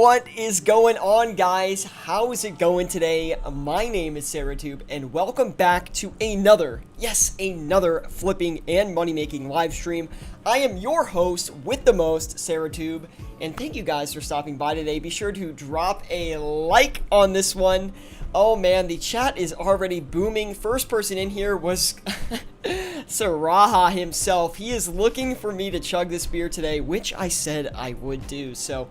What is going on, guys? How is it going today? My name is Syratube, and welcome back to another flipping and money-making live stream. I am your host with the most, Syratube, and thank you guys for stopping by today. Be sure to drop a like on this one. Oh man, the chat is already booming. First person in here was Saraha himself. He is looking for me to chug this beer today, which I said I would do. So,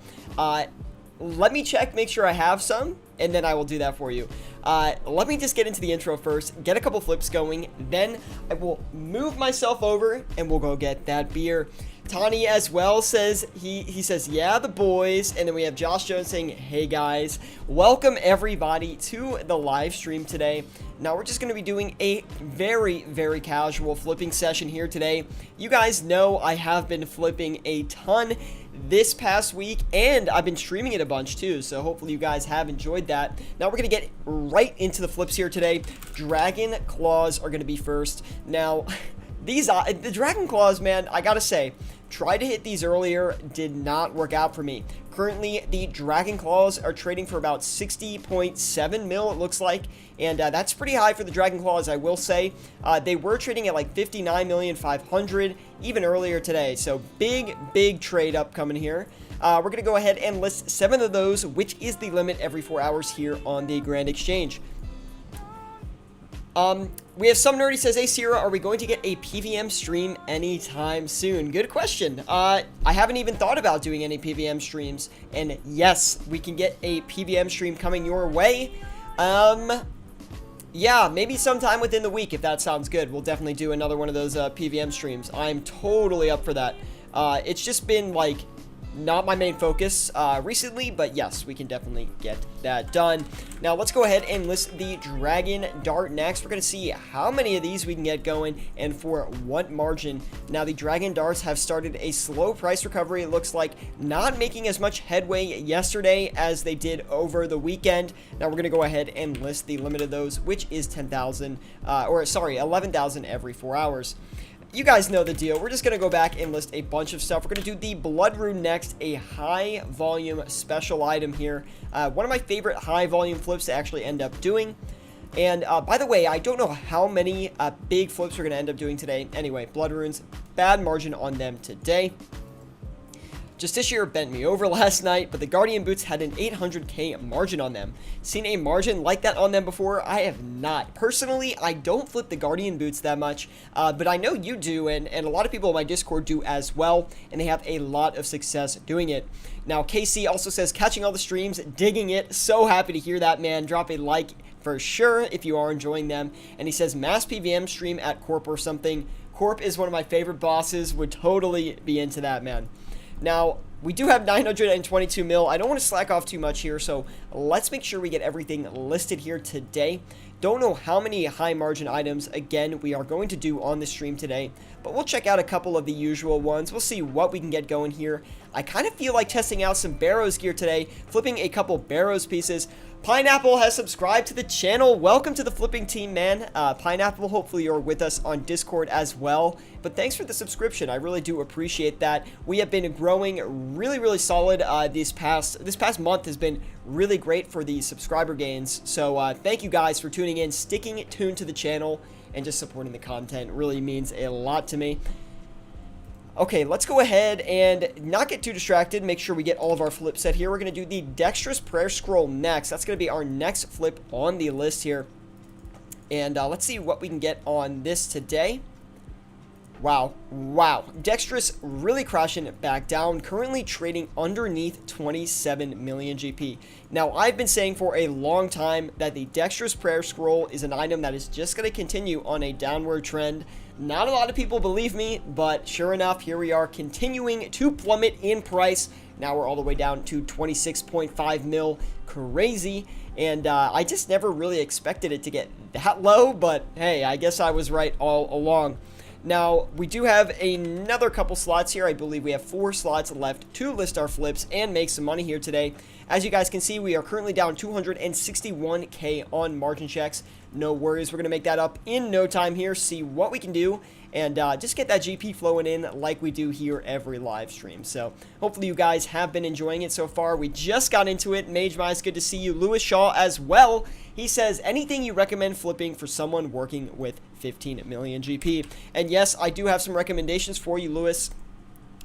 let me check, make sure I have some, and then I will do that for you. Let me just get into the intro first, get a couple flips going, then I will move myself over, and we'll go get that beer. Tani as well says, he says, yeah, the boys. And then we have Josh Jones saying, hey guys, welcome everybody to the live stream today. Now we're just going to be doing a very casual flipping session here today. You guys know I have been flipping a ton this past week, and I've been streaming it a bunch too, so hopefully you guys have enjoyed that. Now we're going to get right into the flips here today. Dragon Claws are going to be first. Now, the Dragon Claws, man, I gotta say, tried to hit these earlier, did not work out for me. Currently, the Dragon Claws are trading for about 60.7 mil, it looks like, and that's pretty high for the Dragon Claws, I will say. They were trading at like 59,500,000 even earlier today, so big trade up coming here. We're gonna go ahead and list 7 of those, which is the limit every 4 hours here on the Grand Exchange. We have some nerdy says, hey Sierra, are we going to get a PVM stream anytime soon? Good question. I haven't even thought about doing any PVM streams, and yes, we can get a PVM stream coming your way. Yeah, maybe sometime within the week, if that sounds good. We'll definitely do another one of those PVM streams. I'm totally up for that. It's just been like not my main focus recently, but yes, we can definitely get that done. Now let's go ahead and list the Dragon Dart next. We're going to see how many of these we can get going and for what margin. Now the Dragon Darts have started a slow price recovery. It looks like not making as much headway yesterday as they did over the weekend. Now we're going to go ahead and list the limit of those, which is 10,000 11,000 every 4 hours. You guys know the deal. We're just going to go back and list a bunch of stuff. We're going to do the Blood Rune next, a high volume special item here. One of my favorite high volume flips to actually end up doing. And by the way, I don't know how many big flips we're going to end up doing today. Anyway, Blood Runes, bad margin on them today. Justiciar bent me over last night, but the Guardian Boots had an 800k margin on them. Seen a margin like that on them before? I have not. Personally, I don't flip the Guardian Boots that much, but I know you do, and a lot of people in my Discord do as well, and they have a lot of success doing it. Now, KC also says, catching all the streams, digging it. So happy to hear that, man. Drop a like for sure if you are enjoying them. And he says, mass PVM stream at Corp or something. Corp is one of my favorite bosses. Would totally be into that, man. Now, we do have 922 mil. I don't want to slack off too much here, so let's make sure we get everything listed here today. Don't know how many high margin items, again, we are going to do on the stream today, but we'll check out a couple of the usual ones. We'll see what we can get going here. I kind of feel like testing out some Barrows gear today, flipping a couple Barrows pieces. Pineapple has subscribed to the channel. Welcome to the flipping team, man. Pineapple, hopefully you're with us on Discord as well. But thanks for the subscription. I really do appreciate that. We have been growing really solid. This past month has been really great for the subscriber gains. So thank you guys for tuning in, sticking tuned to the channel, and just supporting the content. It really means a lot to me. Okay, let's go ahead and not get too distracted. Make sure we get all of our flips set here. We're going to do the Dexterous Prayer Scroll next. That's going to be our next flip on the list here. And let's see what we can get on this today. Wow. Dexterous really crashing it back down. Currently trading underneath 27 million GP. Now, I've been saying for a long time that the Dexterous Prayer Scroll is an item that is just going to continue on a downward trend. Not a lot of people believe me, but sure enough, here we are continuing to plummet in price. Now we're all the way down to 26.5 mil. Crazy. And I just never really expected it to get that low, but hey, I guess I was right all along. Now, we do have another couple slots here. I believe we have 4 slots left to list our flips and make some money here today. As you guys can see, we are currently down 261k on margin checks. No worries, we're going to make that up in no time here, see what we can do, and just get that GP flowing in like we do here every live stream. So hopefully you guys have been enjoying it so far. We just got into it. Mage Mice, good to see you. Lewis Shaw as well. He says, anything you recommend flipping for someone working with 15 million GP? And yes, I do have some recommendations for you, Lewis,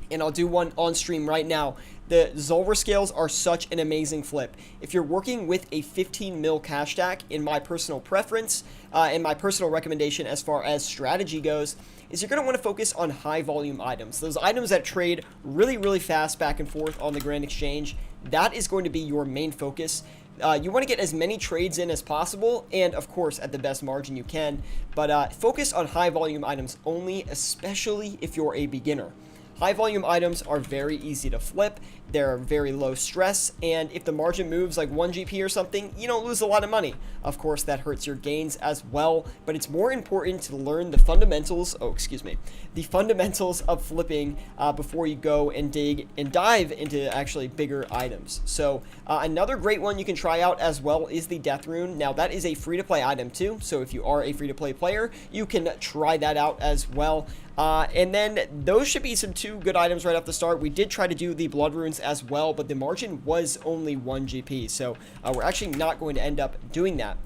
and I'll do one on stream right now. The Zulrah scales are such an amazing flip. If you're working with a 15 mil cash stack, in my personal preference, and my personal recommendation as far as strategy goes, is you're going to want to focus on high volume items. Those items that trade really, really fast back and forth on the Grand Exchange, that is going to be your main focus. You want to get as many trades in as possible, and of course at the best margin you can, but focus on high volume items only, especially if you're a beginner. High volume items are very easy to flip, they're very low stress, and if the margin moves like 1 GP or something, you don't lose a lot of money. Of course, that hurts your gains as well, but it's more important to learn the fundamentals, the fundamentals of flipping before you go and dig and dive into actually bigger items. So another great one you can try out as well is the Death Rune. Now that is a free-to-play item too, so if you are a free-to-play player, you can try that out as well. And then those should be some 2 good items right off the start. We did try to do the Blood Runes as well, but the margin was only 1 GP, so we're actually not going to end up doing that.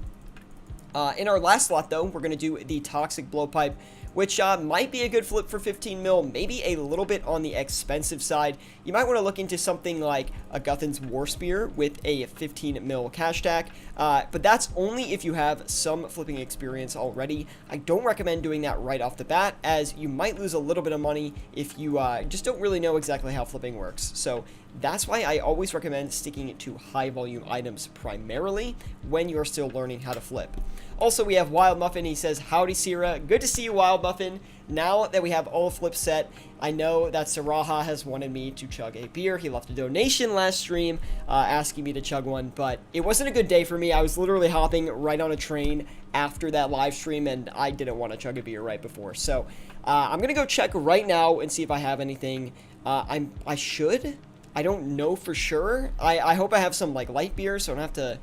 In our last slot, though, we're going to do the Toxic Blowpipe, which might be a good flip for 15 mil, maybe a little bit on the expensive side. You might want to look into something like a Guthan's War Spear with a 15 mil cash stack, but that's only if you have some flipping experience already. I don't recommend doing that right off the bat, as you might lose a little bit of money if you just don't really know exactly how flipping works. So that's why I always recommend sticking to high volume items primarily when you are still learning how to flip. Also, we have Wild Muffin. He says, howdy, Sira. Good to see you, Wild Muffin. Now that we have all flips set, I know that Saraha has wanted me to chug a beer. He left a donation last stream asking me to chug one, but it wasn't a good day for me. I was literally hopping right on a train after that live stream, and I didn't want to chug a beer right before. So I'm going to go check right now and see if I have anything. I should. I don't know for sure. I hope I have some like light beer, so I don't have to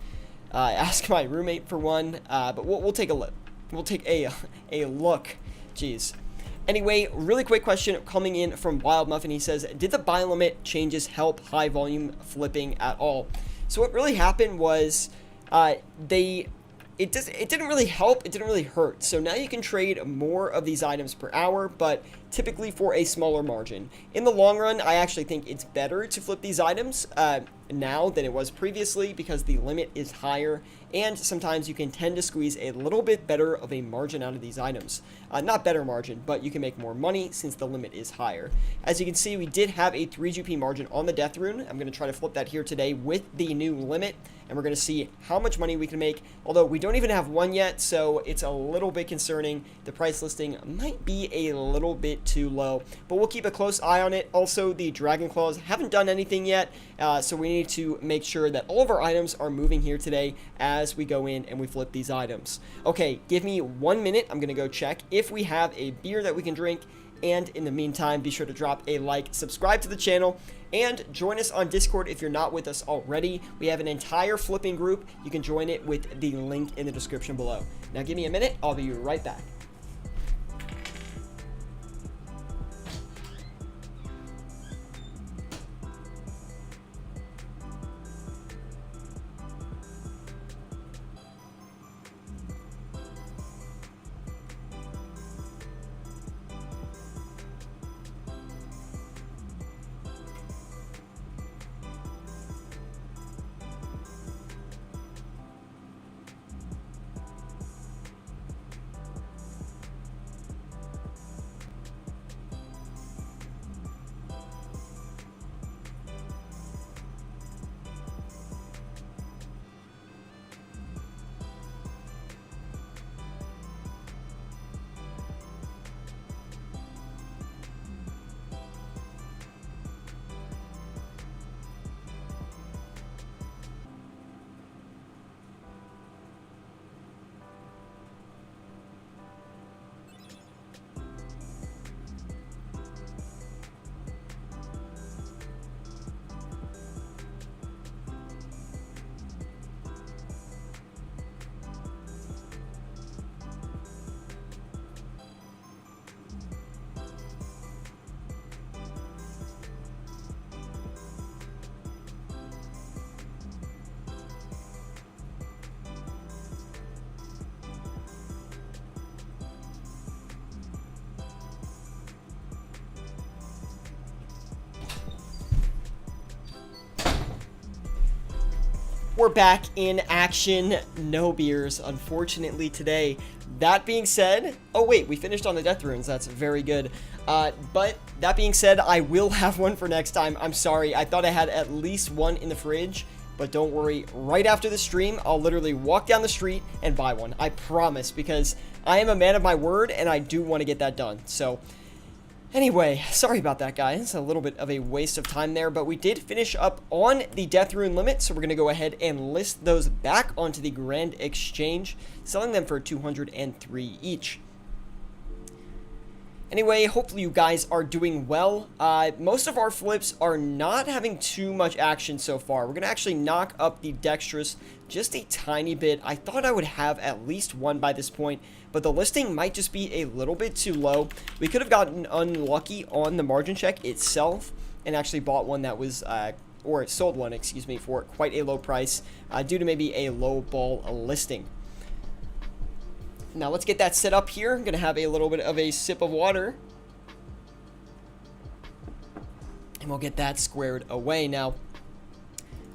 ask my roommate for one. But we'll take a look. We'll take a look. Jeez. Anyway, really quick question coming in from Wild Muffin. He says, did the buy limit changes help high volume flipping at all? So what really happened was it didn't really help, it didn't really hurt. So now you can trade more of these items per hour, but typically for a smaller margin. In the long run, I actually think it's better to flip these items now than it was previously, because the limit is higher, and sometimes you can tend to squeeze a little bit better of a margin out of these items. Not better margin, but you can make more money since the limit is higher. As you can see, we did have a 3 GP margin on the Death Rune. I'm going to try to flip that here today with the new limit, and we're going to see how much money we can make, although we don't even have one yet, so it's a little bit concerning. The price listing might be a little bit too low, but we'll keep a close eye on it. Also, the Dragon Claws haven't done anything yet, so we need to make sure that all of our items are moving here today as we go in and we flip these items. Okay, give me 1 minute. I'm going to go check if we have a beer that we can drink, and in the meantime, be sure to drop a like, subscribe to the channel, and join us on Discord if you're not with us already. We have an entire flipping group. You can join it with the link in the description below. Now give me a minute. I'll be right back. we're back in action. No beers, unfortunately, today. That being said, oh wait, we finished on the death runes. That's very good. But that being said, I will have one for next time. I'm sorry, I thought I had at least one in the fridge, but don't worry. Right after the stream, I'll literally walk down the street and buy one. I promise, because I am a man of my word, and I do want to get that done. So, anyway, sorry about that, guys. A little bit of a waste of time there, but we did finish up on the death rune limit, so we're going to go ahead and list those back onto the Grand Exchange, selling them for 203 each. Anyway, hopefully you guys are doing well. Most of our flips are not having too much action so far. We're going to actually knock up the dexterous just a tiny bit. I thought I would have at least one by this point, but the listing might just be a little bit too low. We could have gotten unlucky on the margin check itself and actually bought one that was, or sold one, excuse me, for quite a low price due to maybe a low ball listing. Now let's get that set up here. I'm going to have a little bit of a sip of water. And we'll get that squared away. Now,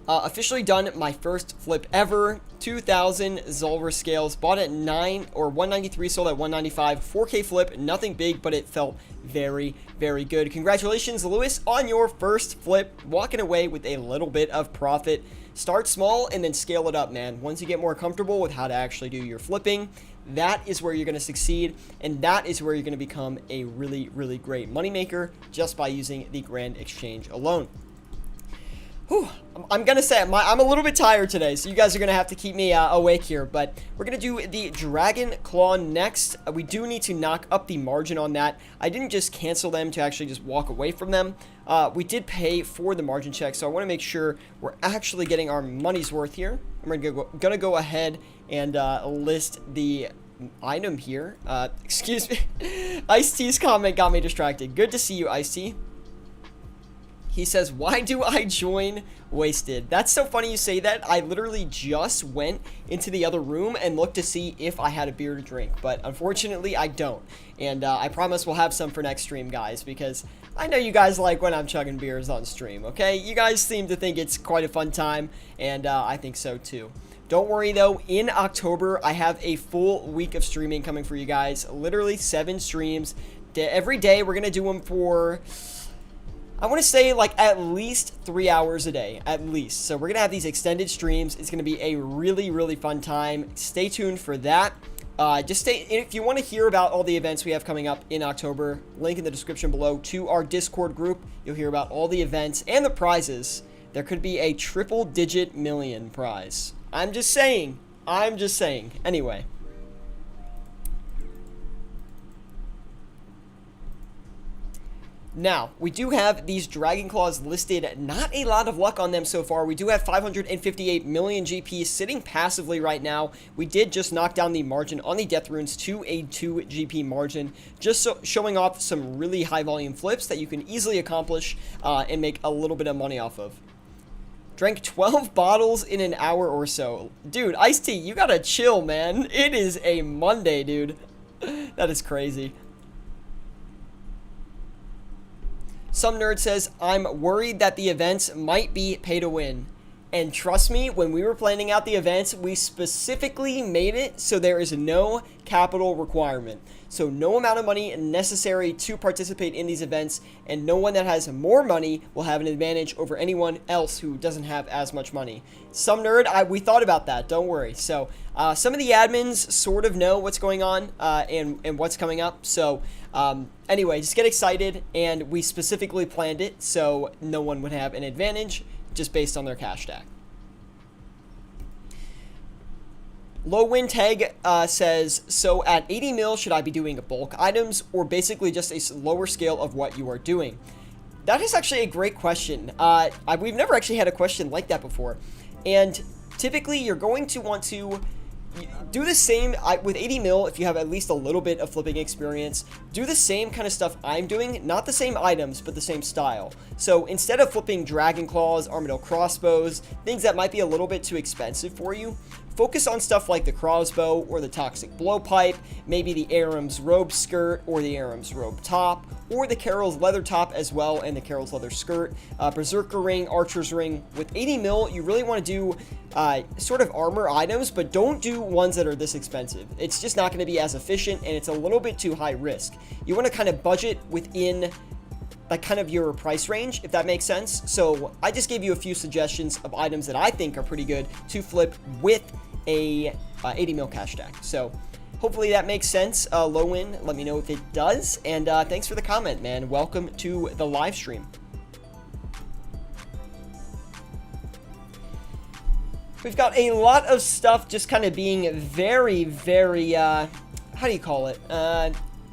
officially done my first flip ever. 2,000 Zulver scales. Bought at 193, sold at 195. 4K flip. Nothing big, but it felt very, very good. Congratulations, Lewis, on your first flip. Walking away with a little bit of profit. Start small and then scale it up, man. Once you get more comfortable with how to actually do your flipping, that is where you're going to succeed, and that is where you're going to become a really, really great moneymaker just by using the Grand Exchange alone. Whew, I'm going to say I'm a little bit tired today, so you guys are going to have to keep me awake here, but we're going to do the Dragon Claw next. We do need to knock up the margin on that. I didn't just cancel them to actually just walk away from them. We did pay for the margin check, so I want to make sure we're actually getting our money's worth here. I'm going to go ahead and list the item here. Excuse me. Ice-T's comment got me distracted. Good to see you, Ice-T. He says, why do I join Wasted? That's so funny you say that. I literally just went into the other room and looked to see if I had a beer to drink, but unfortunately I don't. And I promise we'll have some for next stream, guys, because I know you guys like when I'm chugging beers on stream, okay? You guys seem to think it's quite a fun time, and I think so too. Don't worry though, in October, I have a full week of streaming coming for you guys. Literally 7 streams. Every day, we're going to do them for, I want to say, like, at least 3 hours a day, at least. So we're going to have these extended streams. It's going to be a really, really fun time. Stay tuned for that. If you want to hear about all the events we have coming up in October, link in the description below to our Discord group. You'll hear about all the events and the prizes. There could be a triple-digit million prize. I'm just saying. Anyway. Now, we do have these Dragon Claws listed. Not a lot of luck on them so far. We do have 558 million GP sitting passively right now. We did just knock down the margin on the Death Runes to a 2 GP margin. Just showing off some really high volume flips that you can easily accomplish and make a little bit of money off of. Drank 12 bottles in an hour or so. Dude, Ice-T, you gotta chill, man. It is a Monday, dude. That is crazy. Some nerd says, I'm worried that the events might be pay to win. And trust me, when we were planning out the events, we specifically made it so there is no capital requirement. So no amount of money necessary to participate in these events, and no one that has more money will have an advantage over anyone else who doesn't have as much money. Some nerd, we thought about that, don't worry. So some of the admins sort of know what's going on and what's coming up. So anyway, just get excited, and we specifically planned it so no one would have an advantage just based on their cash stack. Low Wind Tag says, so at 80 mil, should I be doing bulk items or basically just a lower scale of what you are doing? That is actually a great question. We've never actually had a question like that before. And typically, you're going to want to do the same with 80 mil if you have at least a little bit of flipping experience. Do the same kind of stuff I'm doing, not the same items, but the same style. So instead of flipping Dragon Claws, Armadillo Crossbows, things that might be a little bit too expensive for you, focus on stuff like the Crossbow or the Toxic Blowpipe, maybe the Aram's Robe Skirt or the Aram's Robe Top, or the Carol's Leather Top as well, and the Carol's Leather Skirt, Berserker Ring, Archer's Ring. With 80 mil, you really want to do sort of armor items, but don't do ones that are this expensive. It's just not going to be as efficient, and it's a little bit too high risk. You want to kind of budget within like kind of your price range, if that makes sense. So I just gave you a few suggestions of items that I think are pretty good to flip with a 80 mil cash stack. So hopefully that makes sense. Low win, let me know if it does. And thanks for the comment, man. Welcome to the live stream. We've got a lot of stuff just kind of being very, very, how do you call it?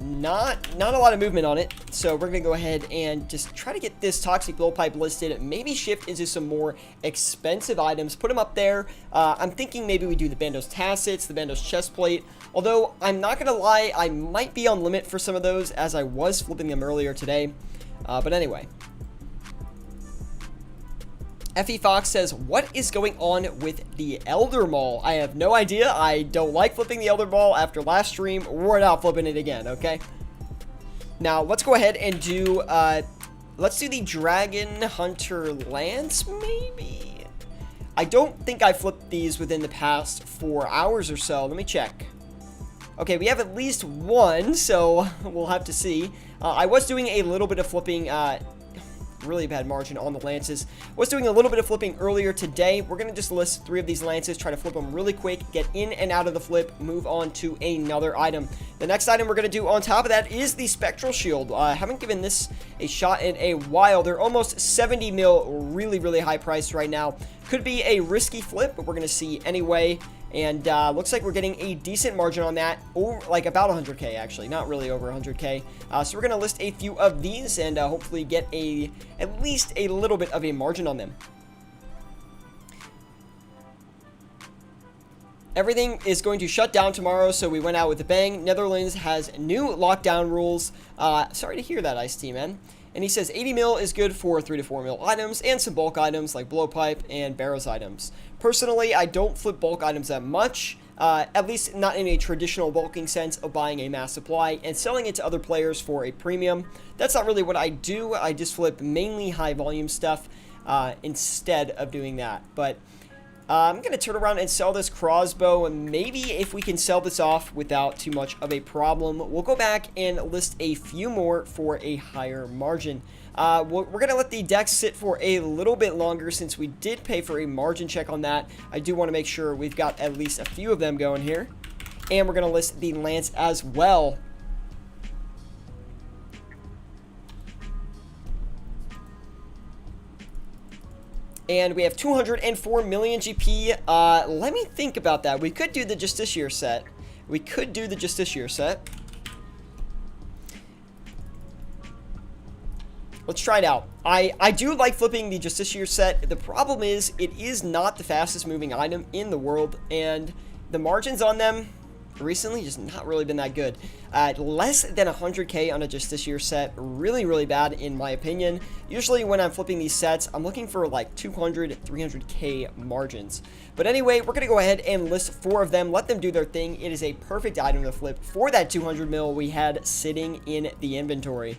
Not a lot of movement on it, so we're gonna go ahead and just try to get this Toxic Blowpipe listed, maybe shift into some more expensive items, put them up there. I'm thinking maybe we do the Bandos Tassets, the Bandos Chestplate, although I'm not gonna lie, I might be on limit for some of those as I was flipping them earlier today, but anyway. FE Fox says, what is going on with the Elder Maul? I have no idea. I don't like flipping the Elder Maul after last stream. We're not flipping it again, okay? Now, let's go ahead and do, let's do the Dragon Hunter Lance, maybe? I don't think I flipped these within the past 4 hours or so. Let me check. Okay, we have at least one, so we'll have to see. I was doing a little bit of flipping, really bad margin on the lances. Was doing a little bit of flipping earlier today. We're gonna just list 3 of these lances, try to flip them really quick, get in and out of the flip, move on to another item. The next item we're gonna do on top of that is the Spectral Shield. I haven't given this a shot in a while. They're almost 70 mil, really high price right now. Could be a risky flip, but we're gonna see anyway. And looks like we're getting a decent margin on that, over, like about 100k actually, not really over 100k. So we're gonna list a few of these and hopefully get at least a little bit of a margin on them. Everything is going to shut down tomorrow, so we went out with a bang. Netherlands has new lockdown rules. Sorry to hear that, Ice-T, man. And he says 80 mil is good for 3 to 4 mil items and some bulk items like blowpipe and barrows items. Personally, I don't flip bulk items that much, at least not in a traditional bulking sense of buying a mass supply and selling it to other players for a premium. That's not really what I do. I just flip mainly high volume stuff instead of doing that. But I'm going to turn around and sell this Crossbow, and maybe if we can sell this off without too much of a problem, we'll go back and list a few more for a higher margin. We're going to let the decks sit for a little bit longer since we did pay for a margin check on that. I do want to make sure we've got at least a few of them going here. And we're going to list the Lance as well. And we have 204 million GP. Let me think about that. We could do the Justiciar set. Let's try it out. I do like flipping the Justiciar set. The problem is it is not the fastest moving item in the world, and the margins on them recently just not really been that good. Less than 100k on a Justiciar set, really bad in my opinion. Usually when I'm flipping these sets, I'm looking for like 200, 300k margins. But anyway, we're gonna go ahead and list 4 of them, let them do their thing. It is a perfect item to flip for that 200 mil we had sitting in the inventory.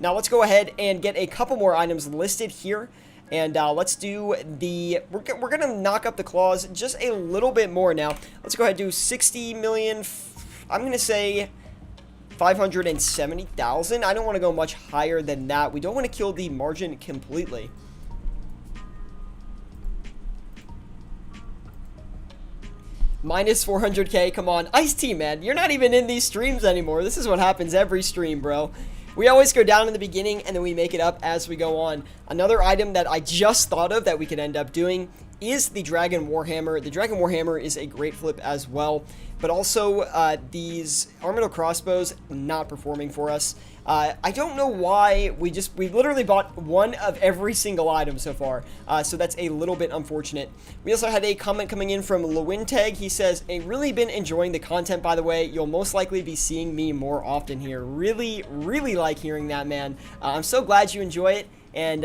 Now let's go ahead and get a couple more items listed here. And let's do the, we're going to knock up the claws just a little bit more now. Let's go ahead and do 60 million, I'm going to say 570,000. I don't want to go much higher than that. We don't want to kill the margin completely. Minus 400k, come on. Ice-T, man, you're not even in these streams anymore. This is what happens every stream, bro. We always go down in the beginning, and then we make it up as we go on. Another item that I just thought of that we could end up doing is the Dragon Warhammer. The Dragon Warhammer is a great flip as well, but also these Armadillo Crossbows not performing for us. I don't know why. We literally bought one of every single item so far, so that's a little bit unfortunate. We also had a comment coming in from Lewinteg. He says, "I've really been enjoying the content, by the way. You'll most likely be seeing me more often here." Really like hearing that, man. I'm so glad you enjoy it. And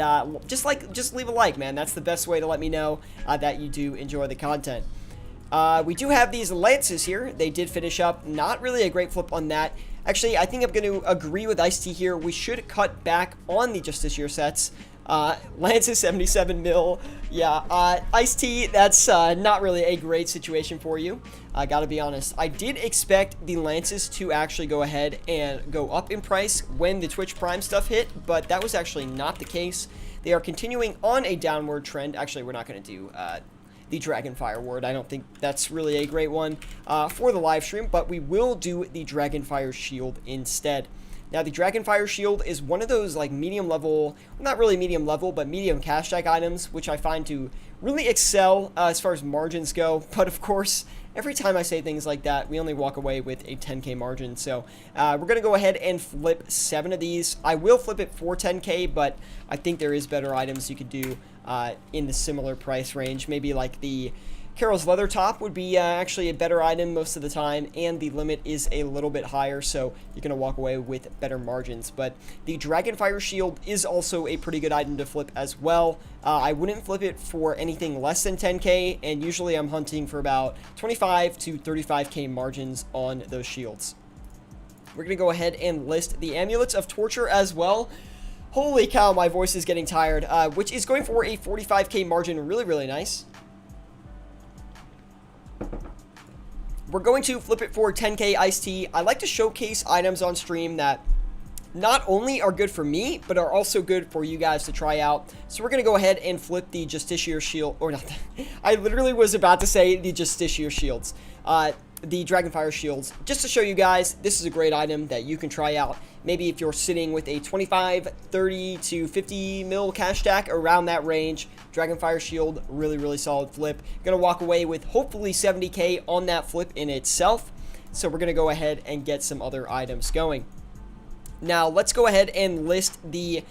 just leave a like, man. That's the best way to let me know that you do enjoy the content. We do have these lances here. They did finish up. Not really a great flip on that. Actually, I think I'm going to agree with Ice-T here. We should cut back on the Justiciar sets. Lance is 77 mil. Yeah, Ice-T, that's not really a great situation for you. I gotta be honest. I did expect the Lances to actually go ahead and go up in price when the Twitch Prime stuff hit, but that was actually not the case. They are continuing on a downward trend. Actually, we're not going to do the Dragonfire ward. I don't think that's really a great one for the live stream, but we will do the Dragonfire Shield instead. Now, the Dragonfire Shield is one of those, like, medium level, well, not really medium level, but medium cash tag items, which I find to really excel as far as margins go. But, of course, every time I say things like that, we only walk away with a 10k margin. So, we're going to go ahead and flip 7 of these. I will flip it for 10k, but I think there is better items you could do in the similar price range. Maybe, like, the Carol's Leather Top would be actually a better item most of the time, and the limit is a little bit higher, so you're going to walk away with better margins. But the Dragonfire Shield is also a pretty good item to flip as well. I wouldn't flip it for anything less than 10k, and usually I'm hunting for about 25 to 35k margins on those shields. We're going to go ahead and list the Amulets of Torture as well. Holy cow, my voice is getting tired, which is going for a 45k margin. Really, really nice. We're going to flip it for 10k Ice-T. I like to showcase items on stream that not only are good for me, but are also good for you guys to try out. So we're going to go ahead and flip the Justiciar Shield, or not, I literally was about to say the Justiciar Shields. The Dragonfire Shields, just to show you guys, this is a great item that you can try out. Maybe if you're sitting with a 25, 30 to 50 mil cash stack, around that range, Dragonfire Shield, really, really solid flip. Gonna walk away with hopefully 70k on that flip in itself. So we're gonna go ahead and get some other items going. Now, let's go ahead and list the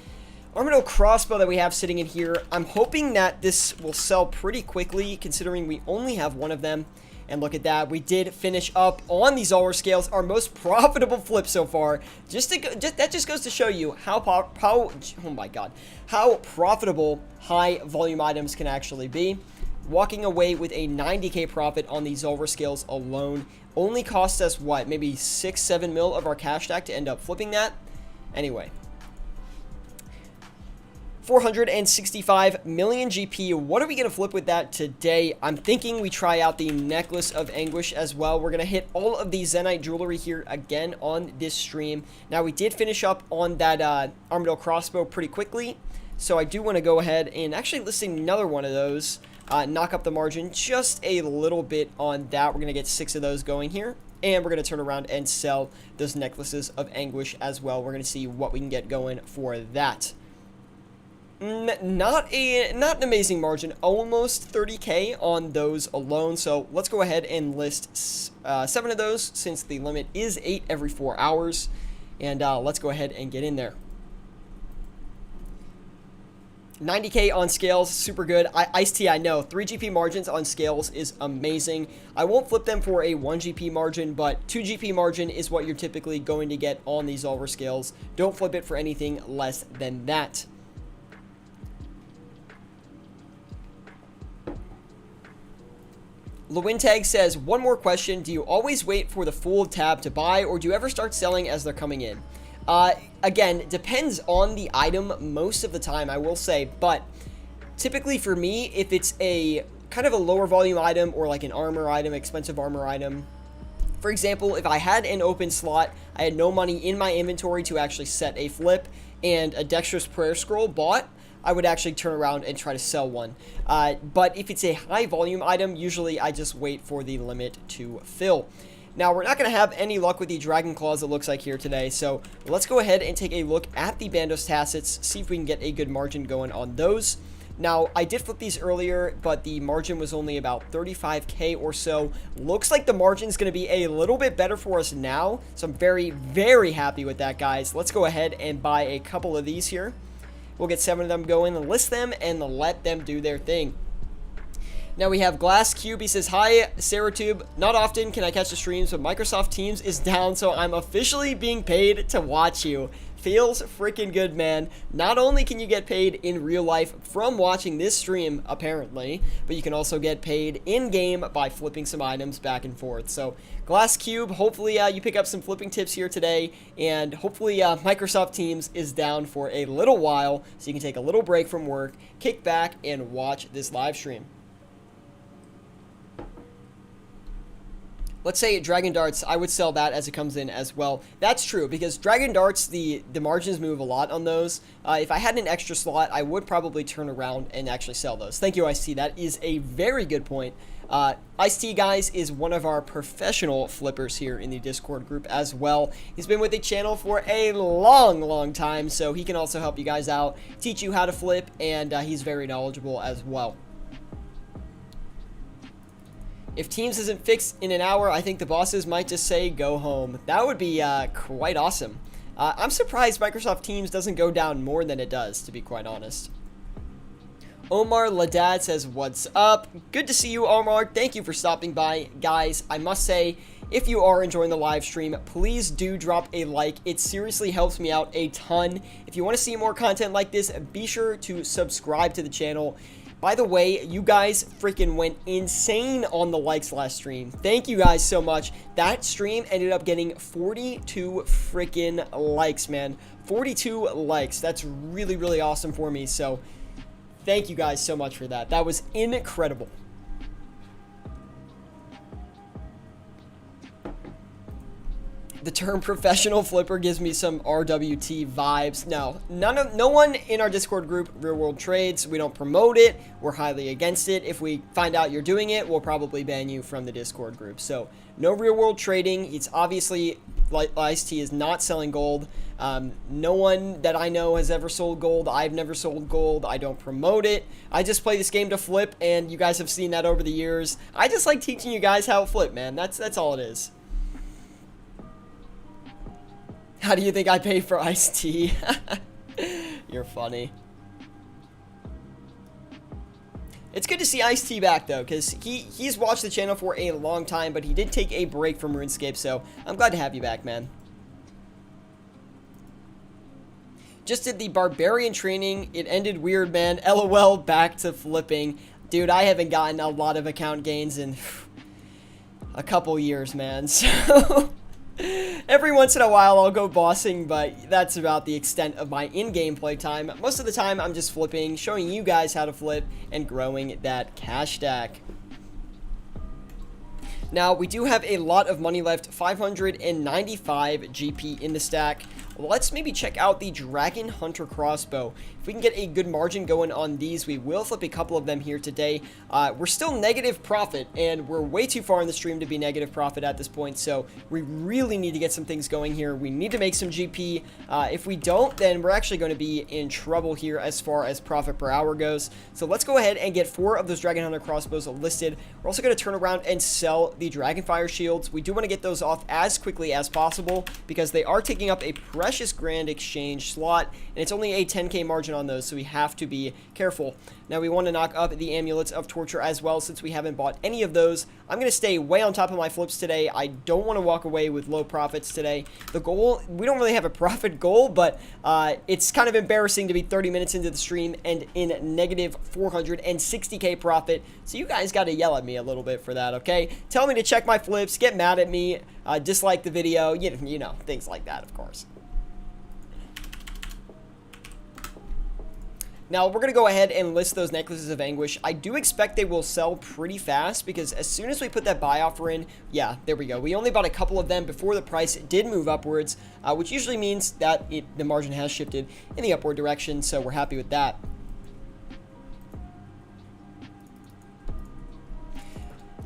Armadillo Crossbow that we have sitting in here. I'm hoping that this will sell pretty quickly, considering we only have one of them. And look at that, we did finish up on these All Scales, our most profitable flip so far. That just goes to show you how oh my god, how profitable high volume items can actually be. Walking away with a 90k profit on these All Scales alone only cost us what, maybe 6-7 mil of our cash stack to end up flipping that. Anyway, 465 million GP. What are we going to flip with that today? I'm thinking we try out the Necklace of Anguish as well. We're going to hit all of the Zenite jewelry here again on this stream. Now, we did finish up on that Armadillo Crossbow pretty quickly, so I do want to go ahead and actually listing another one of those. Knock up the margin just a little bit on that. We're going to get 6 of those going here. And we're going to turn around and sell those Necklaces of Anguish as well. We're going to see what we can get going for that. Not an amazing margin, almost 30k on those alone. So let's go ahead and list 7 of those, since the limit is 8 every 4 hours. And let's go ahead and get in there. 90k on scales, super good. Ice-T, I know, 3 GP margins on scales is amazing. I won't flip them for a 1 GP margin, but 2 GP margin is what you're typically going to get on these Ulver scales. Don't flip it for anything less than that. Lewintag says, one more question. Do you always wait for the full tab to buy, or do you ever start selling as they're coming in? Again, depends on the item most of the time, I will say, but typically for me, if it's a kind of a lower volume item or like an armor item, expensive armor item, for example, if I had an open slot, I had no money in my inventory to actually set a flip, and a Dexterous Prayer Scroll bought, I would actually turn around and try to sell one. But if it's a high volume item, usually I just wait for the limit to fill. Now, we're not going to have any luck with the Dragon Claws, it looks like, here today, so let's go ahead and take a look at the Bandos Tacets, see if we can get a good margin going on those. Now, I did flip these earlier, but the margin was only about 35k or so. Looks like the margin is going to be a little bit better for us now, so I'm very, very happy with that, guys. Let's go ahead and buy a couple of these here. We'll get 7 of them going, list them, and let them do their thing. Now we have Glass Cube. He says, hi, Syratube. Not often can I catch the streams, but Microsoft Teams is down, so I'm officially being paid to watch you. feels freaking good, man. Not only can you get paid in real life from watching this stream, apparently, but you can also get paid in-game by flipping some items back and forth. So, Glass Cube, hopefully you pick up some flipping tips here today, and hopefully Microsoft Teams is down for a little while, so you can take a little break from work, kick back, and watch this live stream. Let's say Dragon Darts, I would sell that as it comes in as well. That's true, because Dragon Darts, the margins move a lot on those. If I had an extra slot, I would probably turn around and actually sell those. Thank you, Ice-T. That is a very good point. Ice-T, guys, is one of our professional flippers here in the Discord group as well. He's been with the channel for a long time, so he can also help you guys out, teach you how to flip, and he's very knowledgeable as well. If Teams isn't fixed in an hour, I think the bosses might just say, go home. That would be quite awesome. I'm surprised Microsoft Teams doesn't go down more than it does, to be quite honest. Omar Ladad says, what's up? Good to see you, Omar. Thank you for stopping by. Guys, I must say, if you are enjoying the live stream, please do drop a like. It seriously helps me out a ton. If you want to see more content like this, be sure to subscribe to the channel. By the way, you guys freaking went insane on the likes last stream. Thank you guys so much. That stream ended up getting 42 freaking likes, man. 42 likes. That's really awesome for me. So thank you guys so much for that. That was incredible. The term professional flipper gives me some RWT vibes. No, no one in our Discord group real world trades. We don't promote it. We're highly against it. If we find out you're doing it, we'll probably ban you from the Discord group. So no real world trading. It's obviously, like Ice-T is not selling gold. No one that I know has ever sold gold. I've never sold gold. I don't promote it. I just play this game to flip, and you guys have seen that over the years. I just like teaching you guys how to flip, man. That's all it is. How do you think I pay for Ice-T? You're funny. It's good to see Ice-T back, though, because he's watched the channel for a long time, but he did take a break from RuneScape, so I'm glad to have you back, man. Just did the Barbarian training. It ended weird, man. LOL, back to flipping. Dude, I haven't gotten a lot of account gains in a couple years, man, so... Every once in a while I'll go bossing, but that's about the extent of my in-game playtime. Most of the time I'm just flipping, showing you guys how to flip, and growing that cash stack. Now, we do have a lot of money left, 595 GP in the stack. Let's maybe check out the Dragon Hunter Crossbow. If we can get a good margin going on these, we will flip a couple of them here today. We're still negative profit, and we're way too far in the stream to be negative profit at this point, so we really need to get some things going here. We need to make some GP. If we don't, then we're actually going to be in trouble here as far as profit per hour goes. So let's go ahead and get 4 of those Dragon Hunter Crossbows listed. We're also going to turn around and sell the Dragonfire Shields. We do want to get those off as quickly as possible because they are taking up a precious grand exchange slot, and it's only a 10k margin on those, so we have to be careful. Now we want to knock up the Amulets of Torture as well, since we haven't bought any of those. I'm going to stay way on top of my flips today. I don't want to walk away with low profits today. The goal, we don't really have a profit goal, but it's kind of embarrassing to be 30 minutes into the stream and in negative 460k profit, so you guys got to yell at me a little bit for that, okay? Tell me to check my flips, get mad at me, dislike the video, you know, things like that, of course. Now, we're going to go ahead and list those Necklaces of Anguish. I do expect they will sell pretty fast because as soon as we put that buy offer in, yeah, there we go. We only bought a couple of them before the price did move upwards, which usually means that the margin has shifted in the upward direction, so we're happy with that.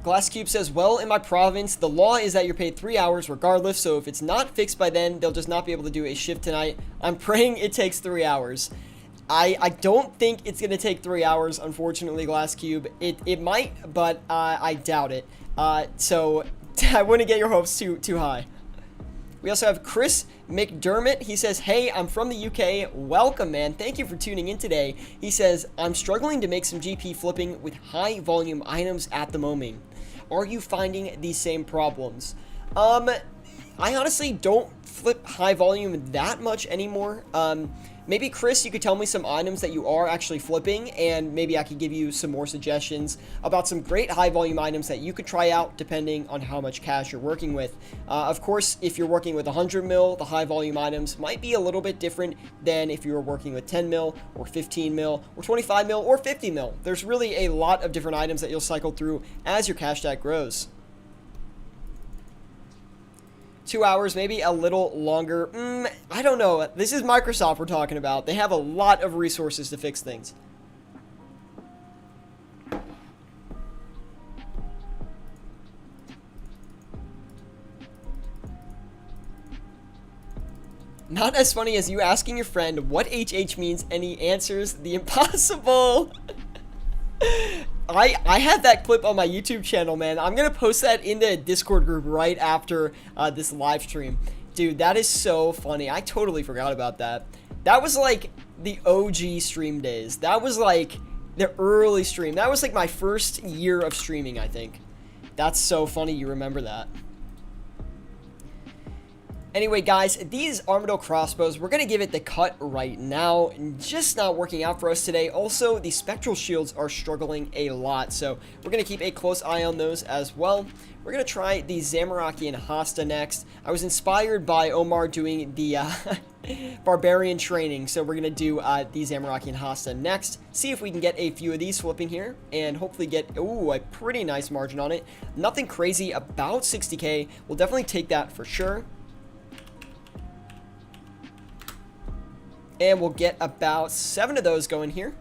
Glass Cube says, well, in my province, the law is that you're paid 3 hours regardless, so if it's not fixed by then, they'll just not be able to do a shift tonight. I'm praying it takes 3 hours. I don't think it's going to take 3 hours, unfortunately, Glass Cube. It might, but I doubt it. So I wouldn't get your hopes too high. We also have Chris McDermott. He says, hey, I'm from the UK. Welcome, man. Thank you for tuning in today. He says, I'm struggling to make some GP flipping with high volume items at the moment. Are you finding these same problems? I honestly don't flip high volume that much anymore. Maybe, Chris, you could tell me some items that you are actually flipping, and maybe I could give you some more suggestions about some great high volume items that you could try out depending on how much cash you're working with. Of course, if you're working with 100 mil, the high volume items might be a little bit different than if you were working with 10 mil or 15 mil or 25 mil or 50 mil. There's really a lot of different items that you'll cycle through as your cash stack grows. 2 hours, maybe a little longer. I don't know. This is Microsoft we're talking about. They have a lot of resources to fix things. Not as funny as you asking your friend what HH means and he answers the impossible. I have that clip on my YouTube channel, man. I'm going to post that in the Discord group right after this live stream. Dude, that is so funny. I totally forgot about that. That was like the OG stream days. That was like the early stream. That was like my first year of streaming, I think. That's so funny you remember that. Anyway, guys, these Armadillo crossbows, we're going to give it the cut right now. Just not working out for us today. Also, the Spectral Shields are struggling a lot, so we're going to keep a close eye on those as well. We're going to try the Zamorak and Hasta next. I was inspired by Omar doing the Barbarian training, so we're going to do the Zamorak and Hasta next. See if we can get a few of these flipping here, and hopefully get, ooh, a pretty nice margin on it. Nothing crazy, about 60k. We'll definitely take that for sure. And we'll get about 7 of those going here.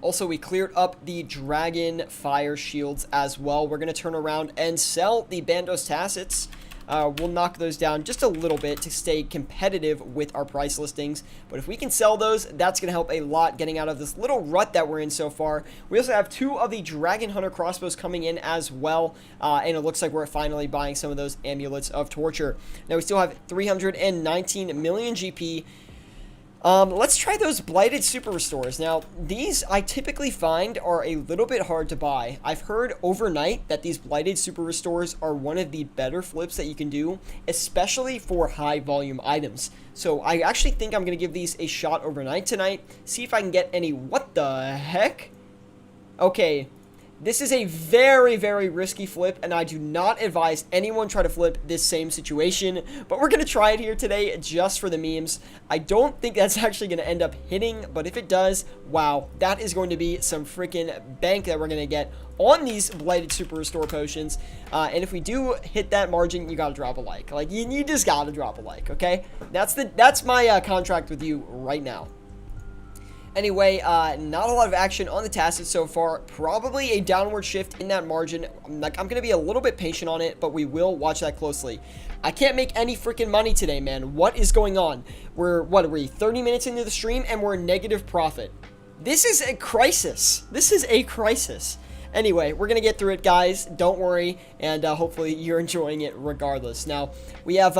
Also, we cleared up the Dragonfire Shields as well. We're going to turn around and sell the Bandos Tacets. We'll knock those down just a little bit to stay competitive with our price listings. But if we can sell those, that's going to help a lot getting out of this little rut that we're in so far. We also have 2 of the Dragon Hunter crossbows coming in as well. And it looks like we're finally buying some of those Amulets of Torture. Now, we still have 319 million GP. Let's try those Blighted Super Restores. Now, these I typically find are a little bit hard to buy. I've heard overnight that these Blighted Super Restores are one of the better flips that you can do, especially for high volume items. So I actually think I'm going to give these a shot overnight tonight, see if I can get any. What the heck? Okay. This is a very, very risky flip, and I do not advise anyone try to flip this same situation, but we're going to try it here today just for the memes. I don't think that's actually going to end up hitting, but if it does, wow, that is going to be some freaking bank that we're going to get on these Blighted Super Restore potions. And if we do hit that margin, you got to drop a like. Like, you just got to drop a like, okay? That's my contract with you right now. Anyway, not a lot of action on the Tacet so far. Probably a downward shift in that margin. I'm going to be a little bit patient on it, but we will watch that closely. I can't make any freaking money today, man. What is going on? What are we, 30 minutes into the stream, and we're in negative profit. This is a crisis. This is a crisis. Anyway, we're going to get through it, guys. Don't worry, and hopefully you're enjoying it regardless. Now, we have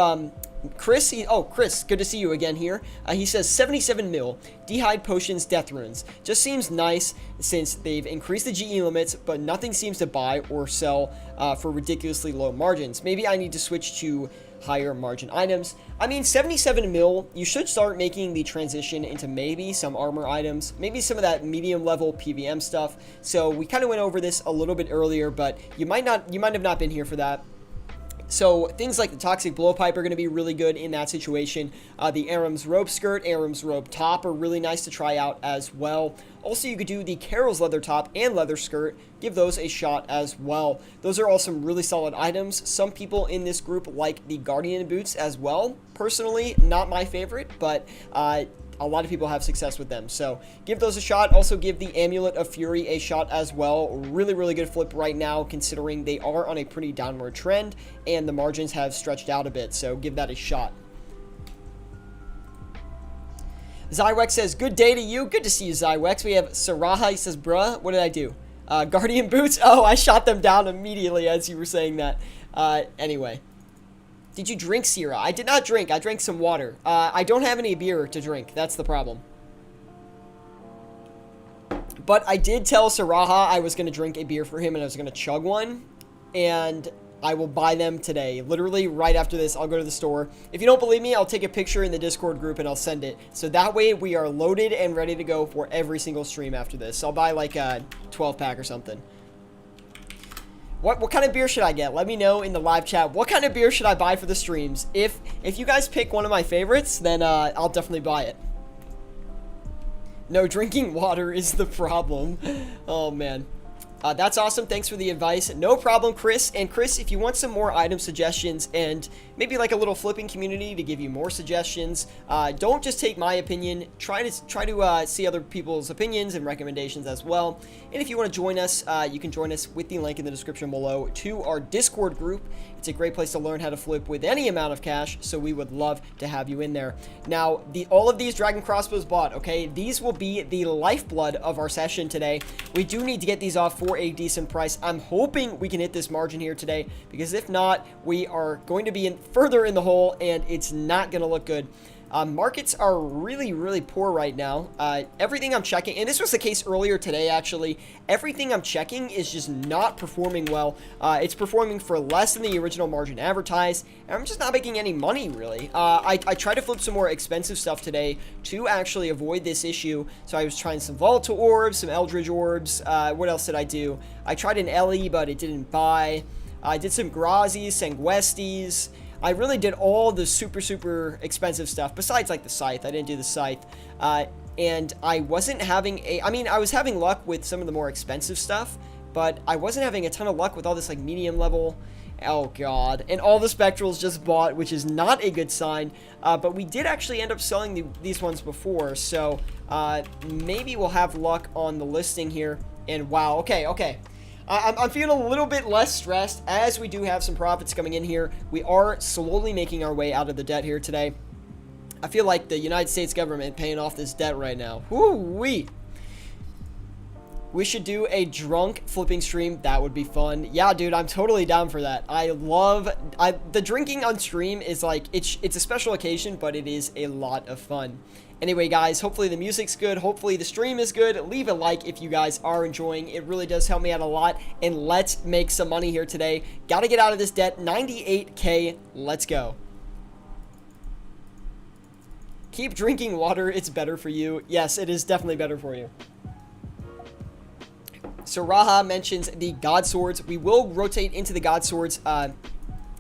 Chris, Chris, good to see you again here. He says 77 mil, Dehyde Potions, Death Runes. Just seems nice since they've increased the GE limits, but nothing seems to buy or sell for ridiculously low margins. Maybe I need to switch to higher margin items. I mean, 77 mil, you should start making the transition into maybe some armor items, maybe some of that medium level PVM stuff. So we kind of went over this a little bit earlier, but you might have not been here for that. So things like the Toxic Blowpipe are going to be really good in that situation. The Aram's Robe Skirt, Aram's Robe Top are really nice to try out as well. Also, you could do the Carol's Leather Top and Leather Skirt. Give those a shot as well. Those are all some really solid items. Some people in this group like the Guardian Boots as well. Personally, not my favorite, but a lot of people have success with them, so give those a shot. Also give the Amulet of Fury a shot as well. Really, really good flip right now, considering they are on a pretty downward trend and the margins have stretched out a bit, so give that a shot. Zywex says, good day to you. Good to see you, Zywex. We have Saraha. He says, bruh, what did I do? Guardian Boots. Oh, I shot them down immediately as you were saying that. Anyway. Did you drink, Sierra? I did not drink. I drank some water. I don't have any beer to drink. That's the problem. But I did tell Saraha I was going to drink a beer for him and I was going to chug one. And I will buy them today. Literally right after this, I'll go to the store. If you don't believe me, I'll take a picture in the Discord group and I'll send it. So that way we are loaded and ready to go for every single stream after this. So I'll buy like a 12 pack or something. What kind of beer should I get? Let me know in the live chat. What kind of beer should I buy for the streams? If you guys pick one of my favorites, then I'll definitely buy it. No, drinking water is the problem. Oh, man. That's awesome. Thanks for the advice. No problem, Chris. And Chris, if you want some more item suggestions and maybe like a little flipping community to give you more suggestions, don't just take my opinion. Try to see other people's opinions and recommendations as well. And if you want to join us, you can join us with the link in the description below to our Discord group. It's a great place to learn how to flip with any amount of cash, so we would love to have you in there. Now, all of these dragon crossbows bought, okay? These will be the lifeblood of our session today. We do need to get these off for a decent price. I'm hoping we can hit this margin here today, because if not, we are going to be further in the hole, and it's not going to look good. Markets are really poor right now. Everything I'm checking, and this was the case earlier today actually, everything I'm checking is just not performing well. It's performing for less than the original margin advertised, and I'm just not making any money really. I tried to flip some more expensive stuff today to actually avoid this issue. So I was trying some volatile orbs, some eldritch orbs. What else did I do? I tried an LE, but it didn't buy. I did some Grazis, Sanguestis. I really did all the super expensive stuff besides like the scythe. I didn't do the scythe. And I wasn't having I was having luck with some of the more expensive stuff, but I wasn't having a ton of luck with all this like medium level. Oh god. And all the spectrals just bought, which is not a good sign. But we did actually end up selling these ones before. So maybe we'll have luck on the listing here. And wow, okay. I'm feeling a little bit less stressed as we do have some profits coming in here. We are slowly making our way out of the debt here today. I feel like the United States government paying off this debt right now. Woo-wee. We should do a drunk flipping stream. That would be fun. Yeah, dude, I'm totally down for that. The drinking on stream is like, it's a special occasion, but it is a lot of fun. Anyway, guys, hopefully the music's good. Hopefully the stream is good. Leave a like if you guys are enjoying. It really does help me out a lot. And let's make some money here today. Got to get out of this debt. 98K. Let's go. Keep drinking water. It's better for you. Yes, it is definitely better for you. So Raha mentions the God Swords. We will rotate into the God Swords.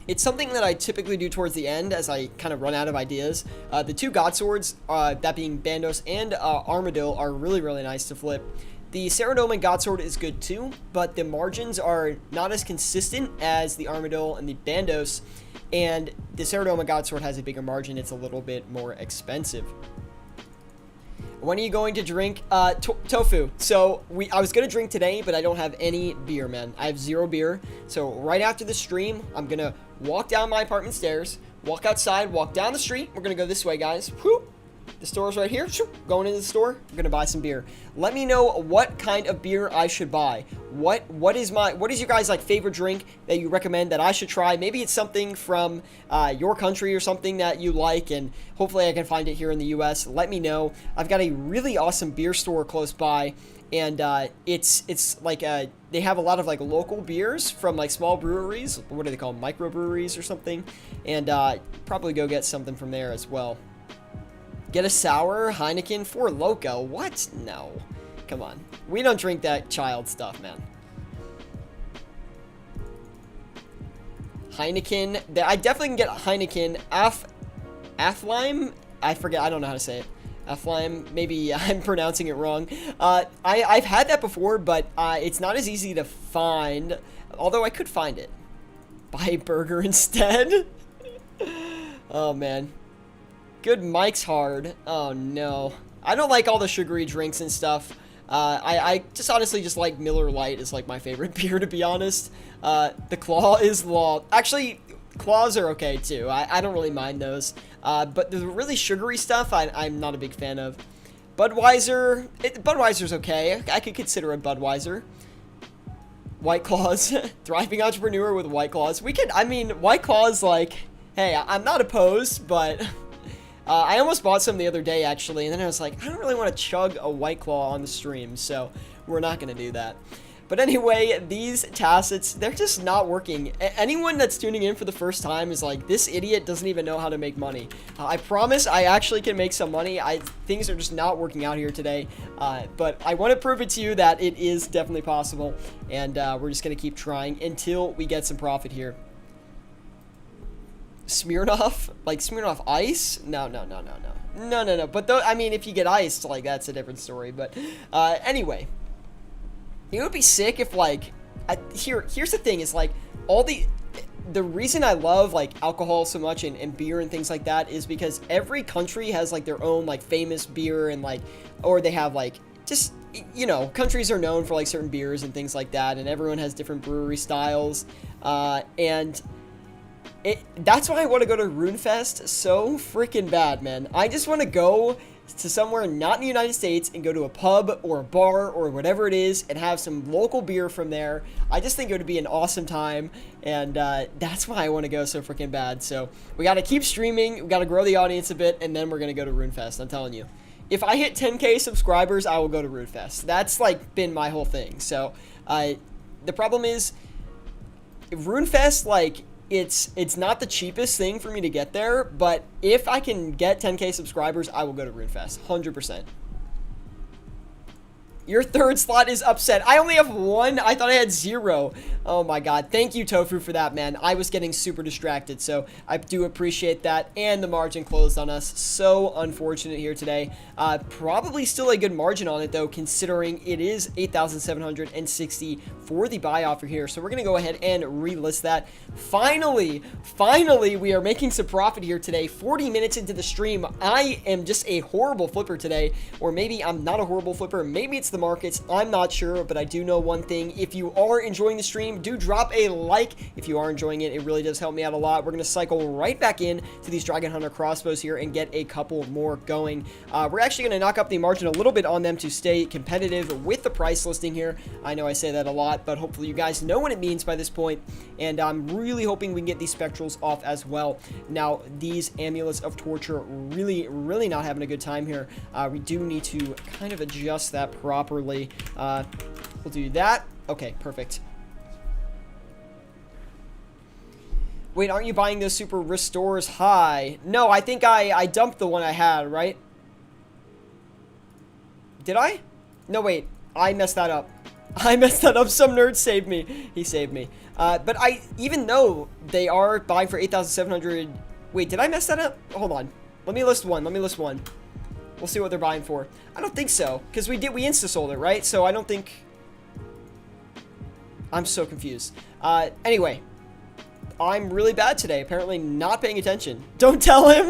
It's something that I typically do towards the end as I kind of run out of ideas. The two God Swords, that being Bandos and Armadillo, are really nice to flip. The Syratube and God Sword is good too, but the margins are not as consistent as the Armadillo and the Bandos, and the Syratube and God Sword has a bigger margin. It's a little bit more expensive. When are you going to drink? Tofu. So I was going to drink today, but I don't have any beer, man. I have 0 beer. So right after the stream, I'm going to walk down my apartment stairs, walk outside, walk down the street. We're going to go this way, guys. Whoop. The store's right here. Going into the store. I'm going to buy some beer. Let me know what kind of beer I should buy. What is your guys' like favorite drink that you recommend that I should try? Maybe it's something from your country or something that you like, and hopefully I can find it here in the US. Let me know. I've got a really awesome beer store close by, and it's like they have a lot of like local beers from like small breweries. What do they call them? Microbreweries or something? And probably go get something from there as well. Get a sour Heineken for Loco. What? No. Come on. We don't drink that child stuff, man. Heineken. I definitely can get Heineken. Afflime? I forget. I don't know how to say it. Afflime. Maybe I'm pronouncing it wrong. I've had that before, but it's not as easy to find. Although I could find it. Buy a burger instead. Oh, man. Good Mike's hard. Oh no. I don't like all the sugary drinks and stuff. I just honestly just like Miller Lite is like my favorite beer, to be honest. The Claw is law. Actually, Claws are okay too. I don't really mind those. But the really sugary stuff I'm not a big fan of. Budweiser. Budweiser's okay. I could consider a Budweiser. White Claws. Thriving entrepreneur with White Claws. White Claws, like, hey, I'm not opposed, but I almost bought some the other day, actually, and then I was like, I don't really want to chug a White Claw on the stream, so we're not going to do that. But anyway, these tacits, they're just not working. Anyone that's tuning in for the first time is like, this idiot doesn't even know how to make money. I promise I actually can make some money. Things are just not working out here today. But I want to prove it to you that it is definitely possible. And we're just going to keep trying until we get some profit here. Smirnoff? Like Smirnoff Ice? No. But though, I mean, if you get iced, like, that's a different story. But anyway, it would be sick if, like, here's the thing, is like, the reason I love, like, alcohol so much and beer and things like that is because every country has, like, their own, like, famous beer, and, like, or they have, like, just, you know, countries are known for, like, certain beers and things like that, and everyone has different brewery styles, and that's why I want to go to RuneFest so freaking bad, man. I just want to go to somewhere not in the United States and go to a pub or a bar or whatever it is and have some local beer from there. I just think it would be an awesome time, and that's why I want to go so freaking bad. So we got to keep streaming, we got to grow the audience a bit, and then we're going to go to RuneFest, I'm telling you. If I hit 10K subscribers, I will go to RuneFest. That's, like, been my whole thing. So the problem is, RuneFest, like, it's not the cheapest thing for me to get there, but if I can get 10K subscribers, I will go to RuneFest, 100%. Your third slot is upset. I only have one. I thought I had 0. Oh my god. Thank you, Tofu, for that, man. I was getting super distracted, so I do appreciate that. And the margin closed on us. So unfortunate here today. Probably still a good margin on it, though, considering it is 8,760 for the buy offer here. So we're going to go ahead and relist that. Finally, we are making some profit here today. 40 minutes into the stream. I am just a horrible flipper today. Or maybe I'm not a horrible flipper. Maybe it's the markets, I'm not sure, but I do know one thing. If you are enjoying the stream, do drop a like. If you are enjoying it, it really does help me out a lot. We're going to cycle right back in to these Dragon Hunter crossbows here and get a couple more going. We're actually going to knock up the margin a little bit on them to stay competitive with the price listing here. I know I say that a lot, but hopefully you guys know what it means by this point, and I'm really hoping we can get these spectrals off as well. Now, these amulets of torture, really not having a good time here. We do need to kind of adjust that properly. We'll do that. Okay, perfect. Wait, aren't you buying those super restores high? No, I think I dumped the one I had, right? Did I? No, wait. I messed that up. I messed that up. Some nerd saved me. He saved me. But even though they are buying for 8,700... Wait, did I mess that up? Hold on. Let me list one. We'll see what they're buying for. I don't think so, because we insta-sold it, right? So I don't think... I'm so confused. Anyway, I'm really bad today. Apparently not paying attention. Don't tell him!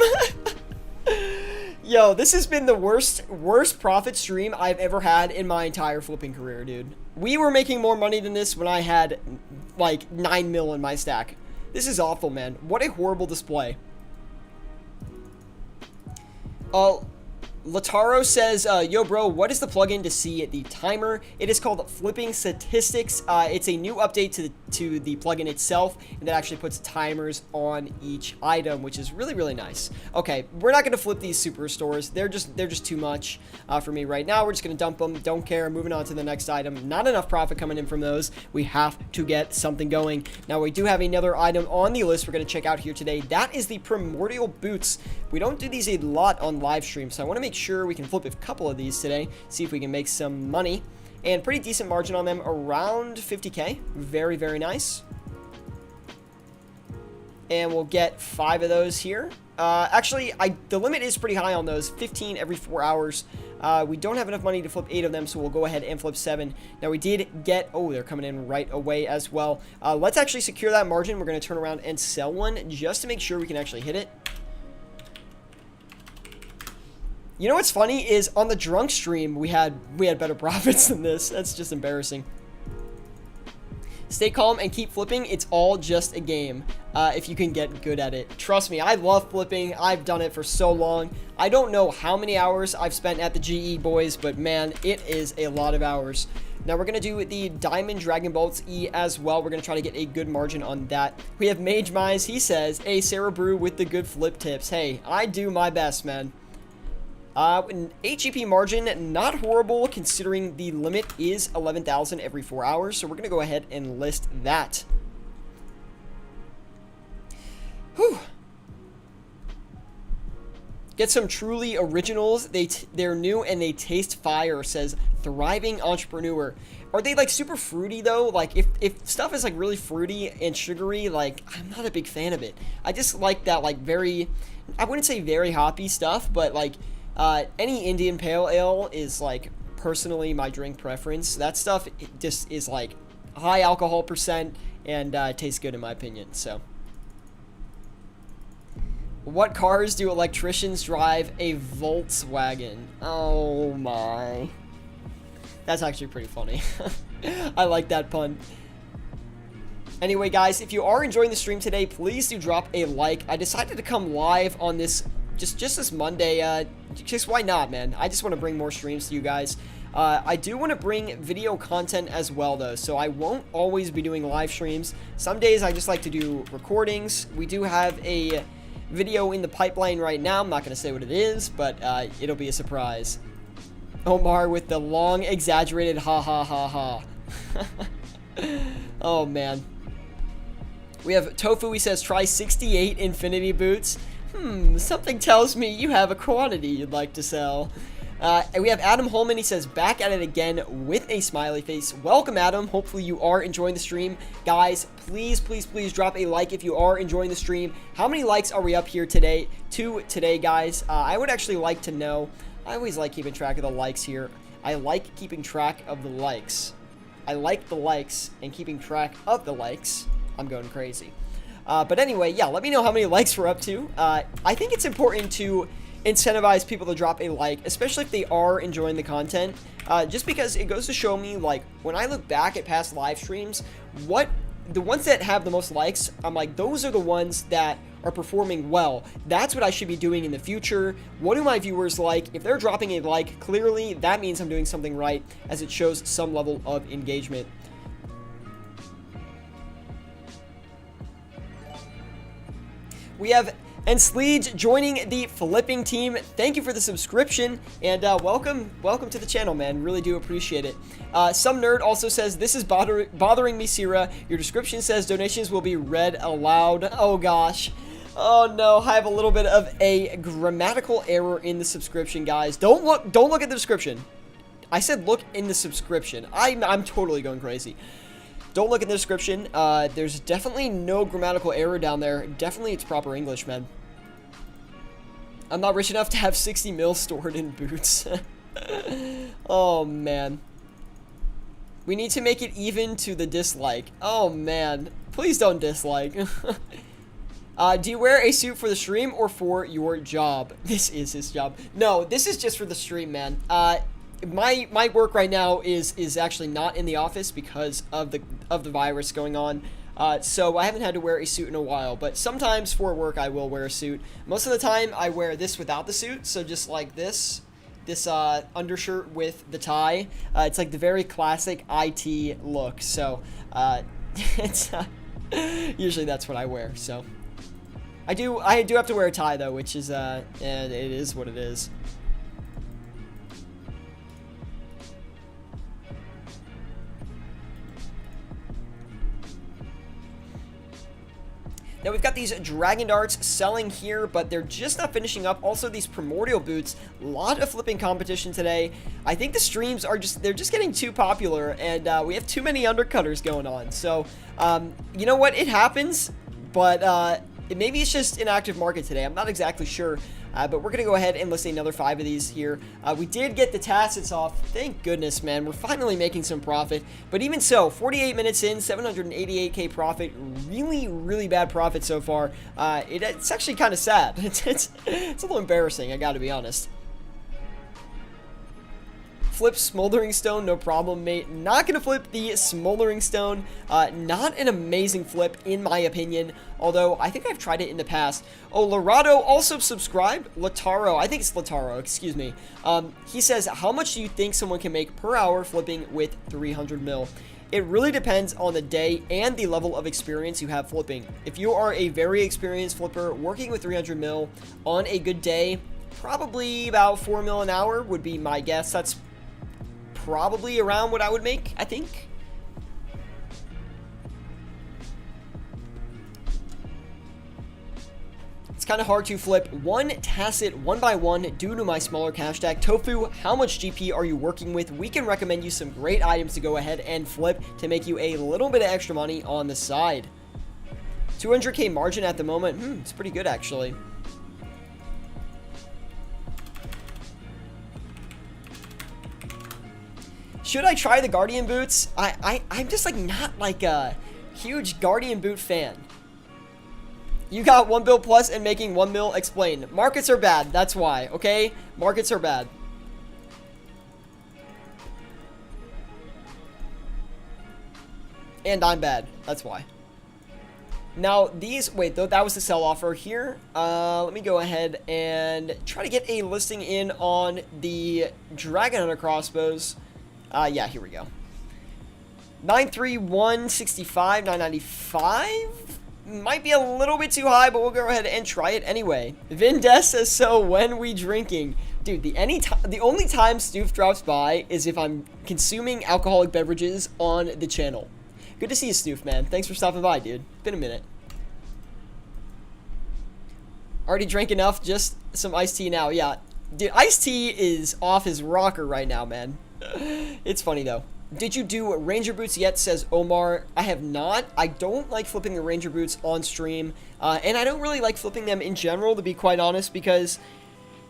Yo, this has been the worst profit stream I've ever had in my entire flipping career, dude. We were making more money than this when I had, like, 9 mil in my stack. This is awful, man. What a horrible display. Lataro says, yo bro, what is the plugin to see the timer? It is called Flipping Statistics. It's a new update to the plugin itself, and that actually puts timers on each item, which is really nice. Okay, we're not going to flip these superstores. They're just too much for me right now. We're just going to dump them. Don't care. Moving on to the next item. Not enough profit coming in from those. We have to get something going. Now, we do have another item on the list we're going to check out here today. That is the Primordial Boots. We don't do these a lot on live stream, so I want to make sure we can flip a couple of these today, see if we can make some money, and pretty decent margin on them, around 50k. Very nice. And we'll get 5 of those here. Actually, the limit is pretty high on those, 15 every 4 hours. We don't have enough money to flip 8 of them, so we'll go ahead and flip 7. Now, we did get... Oh, they're coming in right away as well. Let's actually secure that margin. We're going to turn around and sell one just to make sure we can actually hit it. You know what's funny is on the drunk stream, we had better profits than this. That's just embarrassing. Stay calm and keep flipping. It's all just a game if you can get good at it. Trust me, I love flipping. I've done it for so long. I don't know how many hours I've spent at the GE, boys, but man, it is a lot of hours. Now, we're going to do the Diamond Dragon Bolts E as well. We're going to try to get a good margin on that. We have Mage Mize. He says, hey, Sarah Brew with the good flip tips. Hey, I do my best, man. An HEP margin, not horrible considering the limit is 11,000 every 4 hours. So we're going to go ahead and list that. Whew. Get some truly originals. They're new and they taste fire, says Thriving Entrepreneur. Are they like super fruity though? Like if stuff is like really fruity and sugary, like I'm not a big fan of it. I just like that like very, I wouldn't say very hoppy stuff, but like any Indian Pale Ale is like personally my drink preference. That stuff just is like high alcohol percent and tastes good in my opinion. So. What cars do electricians drive? A Volkswagen. Oh my. That's actually pretty funny. I like that pun. Anyway, guys, if you are enjoying the stream today, please do drop a like. I decided to come live on this, just this Monday. Just why not, man? I just want to bring more streams to you guys. I do want to bring video content as well, though, so I won't always be doing live streams. Some days I just like to do recordings. We do have a video in the pipeline right now. I'm not going to say what it is, but it'll be a surprise. Omar with the long, exaggerated ha ha ha ha. Oh, man. We have Tofu. He says, try 68 Infinity Boots. Something tells me you have a quantity you'd like to sell. And we have Adam Holman. He says, back at it again with a smiley face. Welcome, Adam. Hopefully you are enjoying the stream. Guys, please, please, please drop a like if you are enjoying the stream. How many likes are we up here today, guys? I would actually like to know. I always like keeping track of the likes here. I like keeping track of the likes. I like the likes and keeping track of the likes. I'm going crazy. But anyway, yeah, let me know how many likes we're up to. I think it's important to incentivize people to drop a like, especially if they are enjoying the content, just because it goes to show me, like, when I look back at past live streams, the ones that have the most likes, I'm like, those are the ones that are performing well. That's what I should be doing in the future. What do my viewers like? If they're dropping a like, clearly that means I'm doing something right, as it shows some level of engagement. We have Ensleege joining the flipping team. Thank you for the subscription, and welcome to the channel, man. Really do appreciate it. Some nerd also says, this is bothering me, Sira. Your description says donations will be read aloud. Oh gosh. Oh no, I have a little bit of a grammatical error in the subscription, guys. Don't look at the description. I said look in the subscription. I'm totally going crazy. Don't look in the description. There's definitely no grammatical error down there. Definitely it's proper English, man. I'm not rich enough to have 60 mil stored in boots. Oh, man. We need to make it even to the dislike. Oh, man. Please don't dislike. Do you wear a suit for the stream or for your job? This is his job. No, this is just for the stream, man. My work right now is actually not in the office because of the virus going on. So I haven't had to wear a suit in a while, but sometimes for work I will wear a suit. Most of the time I wear this without the suit, so just like this undershirt with the tie. It's like the very classic IT look. So it's usually that's what I wear. So I do have to wear a tie though, which is and it is what it is. Now we've got these Dragon Darts selling here, but they're just not finishing up. Also, these Primordial Boots, a lot of flipping competition today. I think the streams are they're just getting too popular, and we have too many undercutters going on. So, you know what? It happens, but maybe it's just an active market today. I'm not exactly sure. But we're going to go ahead and list another 5 of these here. We did get the Tassets off. Thank goodness, man. We're finally making some profit. But even so, 48 minutes in, 788k profit. Really, really bad profit so far. It's actually kind of sad. It's a little embarrassing, I got to be honest. Flip Smoldering Stone, no problem, mate. Not going to flip the Smoldering Stone. Not an amazing flip, in my opinion. Although, I think I've tried it in the past. Oh, Lorado also subscribed. Lataro, I think it's Lataro, excuse me. He says, how much do you think someone can make per hour flipping with 300 mil? It really depends on the day and the level of experience you have flipping. If you are a very experienced flipper working with 300 mil on a good day, probably about 4 mil an hour would be my guess. That's probably around what I would make, I think. It's kind of hard to flip one tacit one by one due to my smaller cash stack. Tofu, how much GP are you working with? We can recommend you some great items to go ahead and flip to make you a little bit of extra money on the side. 200k margin at the moment. It's pretty good actually. Should I try the Guardian Boots? I'm just like not like a huge Guardian Boot fan. You got 1 bill plus and making 1 mil. Explain. Markets are bad. That's why. Okay? Markets are bad. And I'm bad. That's why. Now, these... Wait, though, that was the sell offer here. Let me go ahead and try to get a listing in on the Dragon Hunter crossbows. Yeah, here we go. 93165, 995? Might be a little bit too high, but we'll go ahead and try it anyway. Vindes says, so when we drinking? Dude, the only time Stoof drops by is if I'm consuming alcoholic beverages on the channel. Good to see you, Stoof, man. Thanks for stopping by, dude. Been a minute. Already drank enough, just some iced tea now. Yeah, dude, iced tea is off his rocker right now, man. It's funny, though. Did you do Ranger Boots yet, says Omar. I have not. I don't like flipping the Ranger Boots on stream. And I don't really like flipping them in general, to be quite honest, because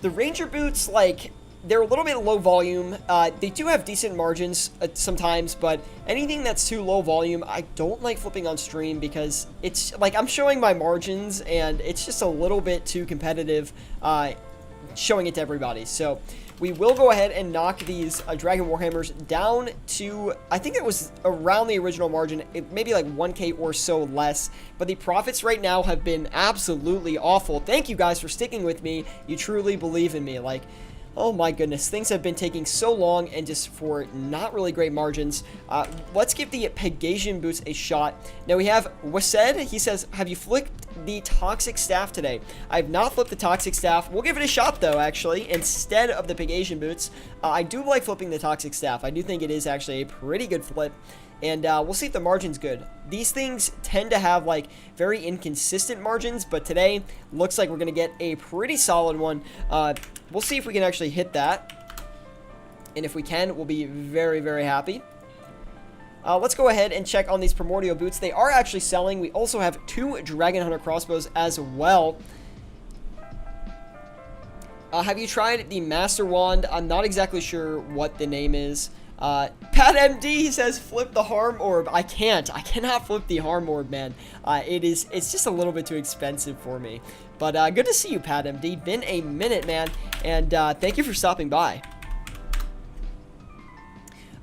the Ranger Boots, like, they're a little bit low volume. They do have decent margins sometimes, but anything that's too low volume, I don't like flipping on stream because it's, like, I'm showing my margins, and it's just a little bit too competitive showing it to everybody. So we will go ahead and knock these Dragon Warhammers down to, I think it was around the original margin, maybe like 1k or so less, but the profits right now have been absolutely awful. Thank you guys for sticking with me. You truly believe in me. Like, oh my goodness, things have been taking so long and just for not really great margins. Let's give the Pegasian Boots a shot. Now we have Wased. He says, have you flipped the Toxic Staff today? I have not flipped the Toxic Staff. We'll give it a shot though, actually, instead of the Pegasian Boots. I do like flipping the Toxic Staff. I do think it is actually a pretty good flip. And we'll see if the margin's good. These things tend to have like very inconsistent margins, but today looks like we're going to get a pretty solid one. We'll see if we can actually hit that. And if we can, we'll be very, very happy. Let's go ahead and check on these Primordial Boots. They are actually selling. We also have 2 Dragon Hunter crossbows as well. Have you tried the Master Wand? I'm not exactly sure what the name is. Pat MD, he says, flip the Harm Orb. I cannot flip the Harm Orb, man. It's just a little bit too expensive for me. But good to see you, Pat MD. Been a minute, man. And thank you for stopping by.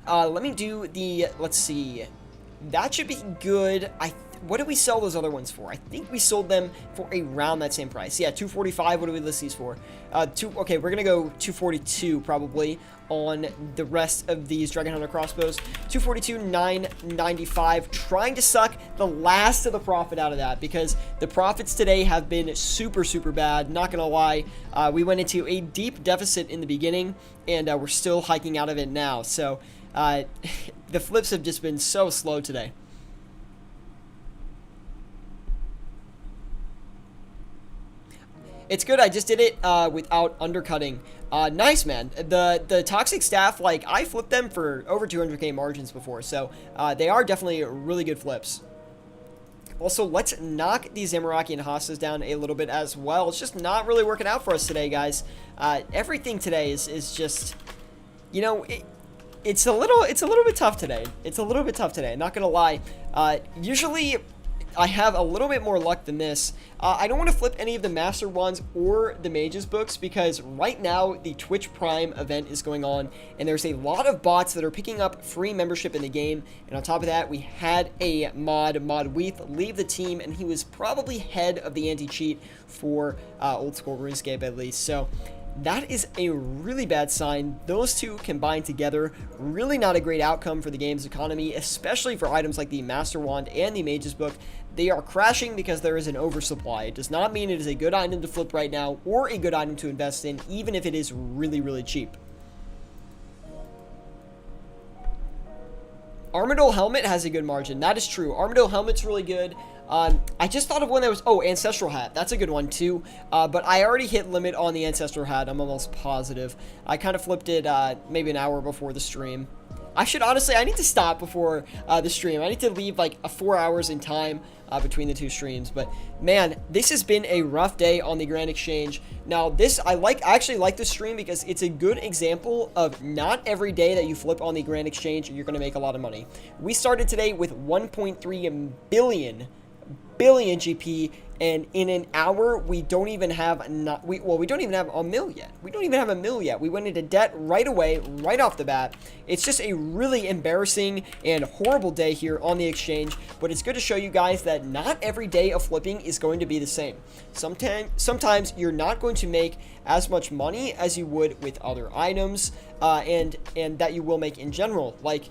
Let me do the, let's see. That should be good. What did we sell those other ones for? I think we sold them for around that same price. Yeah, 245. What do we list these for? Okay, we're gonna go 242 probably on the rest of these Dragon Hunter crossbows. 242, 995. Trying to suck the last of the profit out of that because the profits today have been super, super bad. Not gonna lie. We went into a deep deficit in the beginning, and we're still hiking out of it now. So the flips have just been so slow today. It's good. I just did it without undercutting. Nice, man. The Toxic Staff, like, I flipped them for over 200k margins before, so they are definitely really good flips. Also, let's knock these Zamaraki and Hastas down a little bit as well. It's just not really working out for us today, guys. Everything today is just, you know, it's a little bit tough today. It's a little bit tough today. Not gonna lie. Usually I have a little bit more luck than this. I don't want to flip any of the Master Wands or the Mage's Books because right now the Twitch Prime event is going on and there's a lot of bots that are picking up free membership in the game. And on top of that, we had a mod Weath, leave the team, and he was probably head of the anti-cheat for old school RuneScape at least. So That is a really bad sign. Those two combined together, really not a great outcome for the game's economy, especially for items like the Master Wand and the Mage's Book. They are crashing because there is an oversupply. It does not mean it is a good item to flip right now or a good item to invest in, even if it is really, really cheap. Armadillo Helmet has a good margin. That is true. Armadillo Helmet's really good. I just thought of one that was... Oh, Ancestral Hat. That's a good one, too. But I already hit limit on the Ancestral Hat. I'm almost positive. I kind of flipped it maybe an hour before the stream. I should honestly... I need to stop before the stream. I need to leave like 4 hours in time between the two streams. But, man, this has been a rough day on the Grand Exchange. Now, this... I actually like this stream because it's a good example of not every day that you flip on the Grand Exchange you're going to make a lot of money. We started today with 1.3 billion GP, and in an hour we don't even have we don't even have a mil yet. We went into debt right away, right off the bat. It's just a really embarrassing and horrible day here on the exchange, but it's good to show you guys that not every day of flipping is going to be the same. Sometimes you're not going to make as much money as you would with other items, and that you will make in general. Like,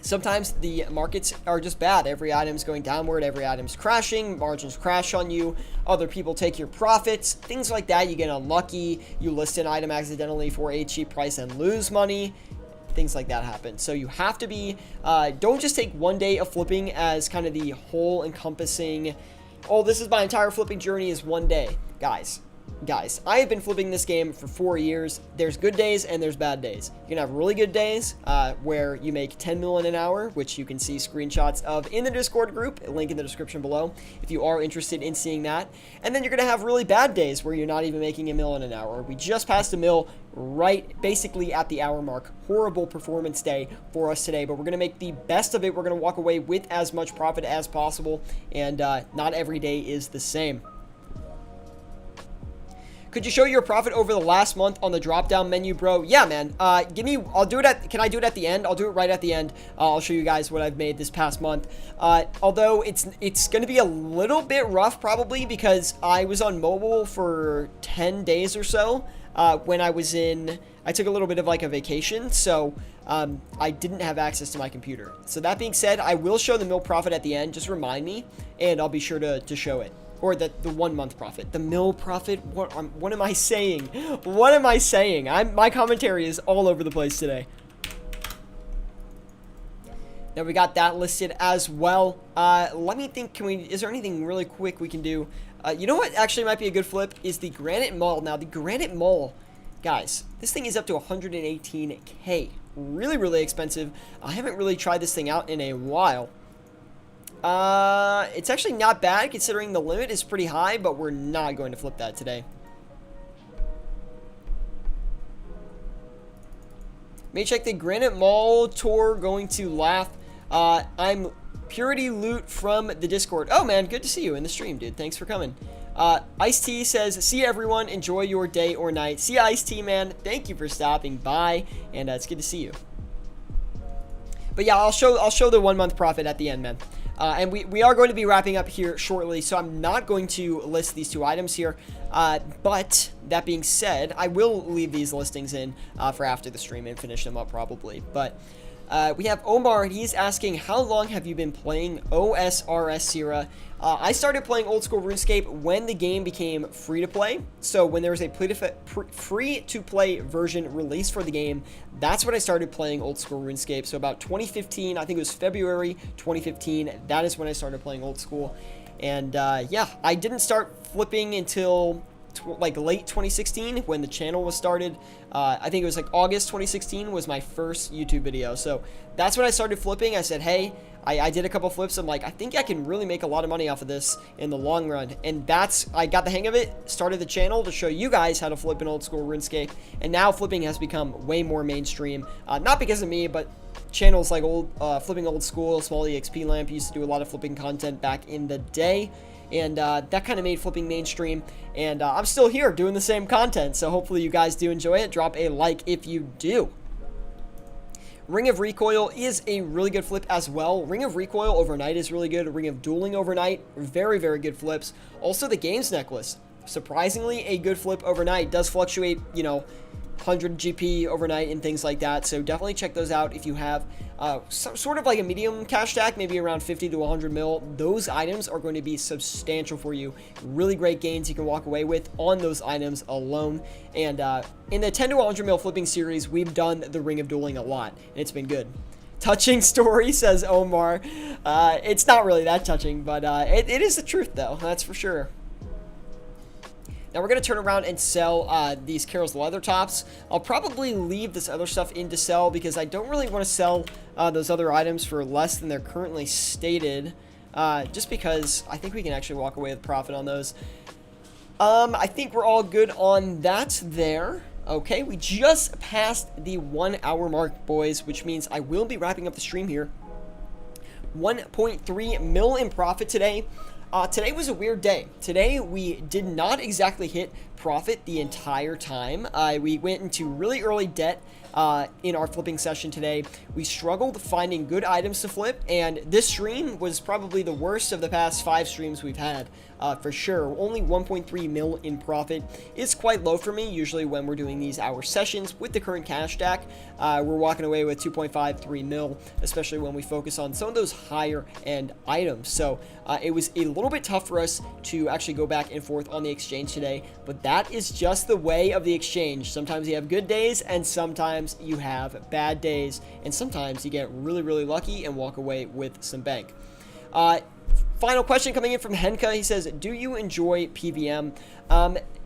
sometimes the markets are just bad. Every item's going downward, every item's crashing, margins crash on you, other people take your profits, things like that. You get unlucky, you list an item accidentally for a cheap price and lose money. Things like that happen. So you have to be, don't just take one day of flipping as kind of the whole encompassing, oh, this is my entire flipping journey is one day. Guys, I have been flipping this game for 4 years. There's good days and there's bad days. You can have really good days where you make 10 mil in an hour, which you can see screenshots of in the Discord group, link in the description below if you are interested in seeing that. And then you're going to have really bad days where you're not even making a mil in an hour. We just passed a mil right basically at the hour mark. Horrible performance day for us today, but we're going to make the best of it. We're going to walk away with as much profit as possible, and not every day is the same. Could you show your profit over the last month on the drop-down menu, bro? Yeah, man. I'll do it at, can I do it at the end? I'll do it right at the end. I'll show you guys what I've made this past month. Although it's going to be a little bit rough probably because I was on mobile for 10 days or so when I took a little bit of like a vacation, so I didn't have access to my computer. So that being said, I will show the mil profit at the end. Just remind me, and I'll be sure to show it. Or the 1 month profit. The mil profit? What am I saying? What am I saying? My commentary is all over the place today. Now we got that listed as well. Let me think, is there anything really quick we can do? You know what actually might be a good flip is the Granite Maul. Now the Granite Maul, guys, this thing is up to 118k. Really, really expensive. I haven't really tried this thing out in a while. It's actually not bad considering the limit is pretty high, but we're not going to flip that today. May check the Granite Mall tour, going to laugh. I'm Purity Loot from the Discord. Oh man, good to see you in the stream, dude. Thanks for coming. Ice T says, see everyone, enjoy your day or night. See Ice T, man. Thank you for stopping by, and it's good to see you. But yeah, I'll show the 1 month profit at the end, man. And we are going to be wrapping up here shortly, so I'm not going to list these two items here. But that being said, I will leave these listings in for after the stream and finish them up probably. But we have Omar, and he's asking, how long have you been playing OSRS Sierra? I started playing old school RuneScape when the game became free to play. So when there was a free to play version released for the game, that's when I started playing old school RuneScape. So about 2015, I think it was February 2015, that is when I started playing old school. And yeah, I didn't start flipping until like late 2016 when the channel was started. I think it was like August 2016 was my first YouTube video. So that's when I started flipping. I said, hey, I did a couple flips. I'm like, I think I can really make a lot of money off of this in the long run. And I got the hang of it, started the channel to show you guys how to flip in old school RuneScape. And now flipping has become way more mainstream. Not because of me, but channels like Flipping Old School, Small EXP Lamp used to do a lot of flipping content back in the day. And that kind of made flipping mainstream. And I'm still here doing the same content. So hopefully you guys do enjoy it. Drop a like if you do. Ring of Recoil is a really good flip as well. Ring of Recoil overnight is really good. Ring of Dueling overnight, very, very good flips. Also the Games Necklace. surprisingly a good flip overnight. It does fluctuate, you know, 100 GP overnight and things like that, so definitely check those out if you have sort of like a medium cash stack, maybe around 50 to 100 mil. Those items are going to be substantial for you. Really great gains you can walk away with on those items alone. And in the 10 to 100 mil flipping series, we've done the Ring of Dueling a lot, and it's been good. Touching story, says Omar. It's not really that touching, but it is the truth, though. That's for sure. Now we're going to turn around and sell these Carol's leather tops. I'll probably leave this other stuff in to sell because I don't really want to sell those other items for less than they're currently stated. Just because I think we can actually walk away with profit on those. I think we're all good on that there. Okay, we just passed the 1 hour mark, boys, which means I will be wrapping up the stream here. 1.3 mil in profit today. Today was a weird day. Today, we did not exactly hit profit the entire time. We went into really early debt in our flipping session today. We struggled finding good items to flip, and this stream was probably the worst of the past 5 streams we've had, for sure. Only 1.3 mil in profit is quite low for me. Usually when we're doing these hour sessions with the current cash stack, we're walking away with 2.53 mil, especially when we focus on some of those higher end items. So it was a little bit tough for us to actually go back and forth on the exchange today, but that is just the way of the exchange. Sometimes you have good days, and sometimes you have bad days, and sometimes you get really, really lucky and walk away with some bank. Final question coming in from Henka. He says, do you enjoy PVM?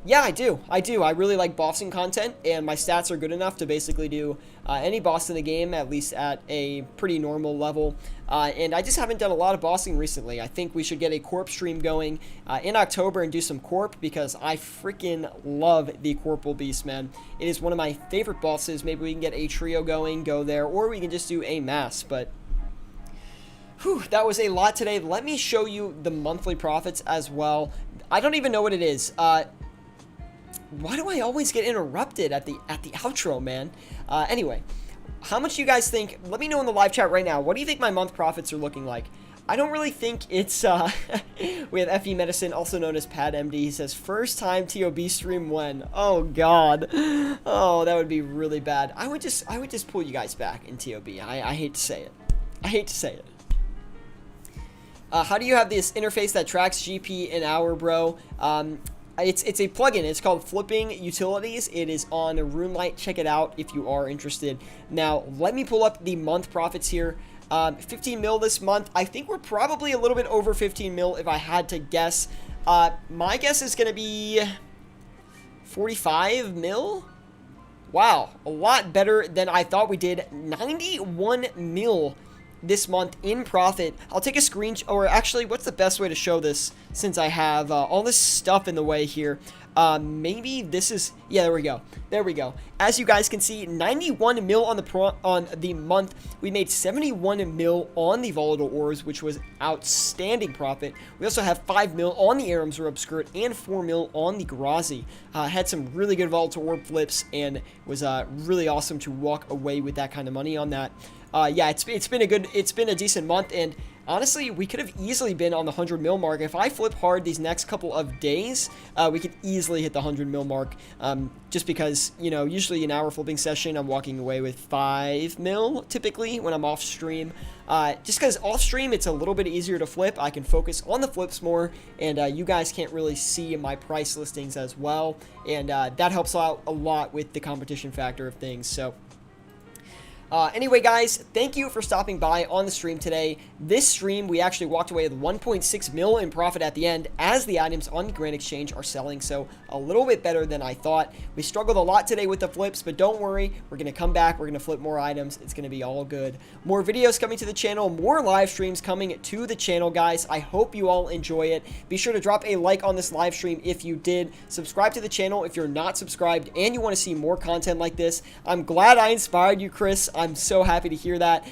Yeah, I do. I really like bossing content, and my stats are good enough to basically do any boss in the game, at least at a pretty normal level. And I just haven't done a lot of bossing recently. I think we should get a Corp stream going in October and do some Corp, because I freaking love the Corporal Beast, man. It is one of my favorite bosses. Maybe we can get a trio going, go there, or we can just do a mass, but... Whew, that was a lot today. Let me show you the monthly profits as well. I don't even know what it is. Why do I always get interrupted at the outro, man? Anyway, how much do you guys think? Let me know in the live chat right now. What do you think my month profits are looking like? I don't really think it's, we have FE Medicine, also known as Pad MD. He says, first time TOB stream when? Oh, God. Oh, that would be really bad. I would just pull you guys back in TOB. I hate to say it. I hate to say it. How do you have this interface that tracks GP an hour, bro? It's a plugin. It's called Flipping Utilities. It is on RuneLite. Check it out if you are interested. Now, let me pull up the month profits here. 15 mil this month. I think we're probably a little bit over 15 mil if I had to guess. My guess is going to be 45 mil. Wow, a lot better than I thought we did. 91 mil this month in profit. I'll take a screenshot, or actually, what's the best way to show this since I have all this stuff in the way here? Maybe this is, yeah, there we go. As you guys can see, 91 mil on the month. We made 71 mil on the volatile ores, which was outstanding profit. We also have 5 mil on the Aram's Rub Skirt and 4 mil on the Grazi. Had some really good volatile orb flips, and it was really awesome to walk away with that kind of money on that. Yeah, it's been a decent month, and honestly, we could have easily been on the 100 mil mark. If I flip hard these next couple of days, we could easily hit the 100 mil mark. Just because, you know, usually an hour flipping session, I'm walking away with 5 mil typically when I'm off stream. Just because off stream, it's a little bit easier to flip. I can focus on the flips more, and you guys can't really see my price listings as well. And that helps out a lot with the competition factor of things. So anyway, guys, thank you for stopping by on the stream today. This stream, we actually walked away with 1.6 mil in profit at the end, as the items on the Grand Exchange are selling, so a little bit better than I thought. We struggled a lot today with the flips, but don't worry, we're going to come back, we're going to flip more items, it's going to be all good. More videos coming to the channel, more live streams coming to the channel, guys. I hope you all enjoy it. Be sure to drop a like on this live stream if you did. Subscribe to the channel if you're not subscribed and you want to see more content like this. I'm glad I inspired you, Chris. I'm so happy to hear that.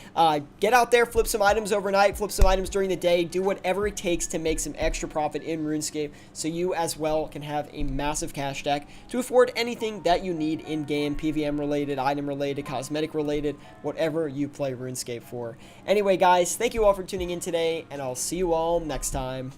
Get out there, flip some items overnight, flip some items during the day, do whatever it takes to make some extra profit in RuneScape so you as well can have a massive cash stack to afford anything that you need in game, PVM related, item related, cosmetic related, whatever you play RuneScape for. Anyway, guys, thank you all for tuning in today, and I'll see you all next time.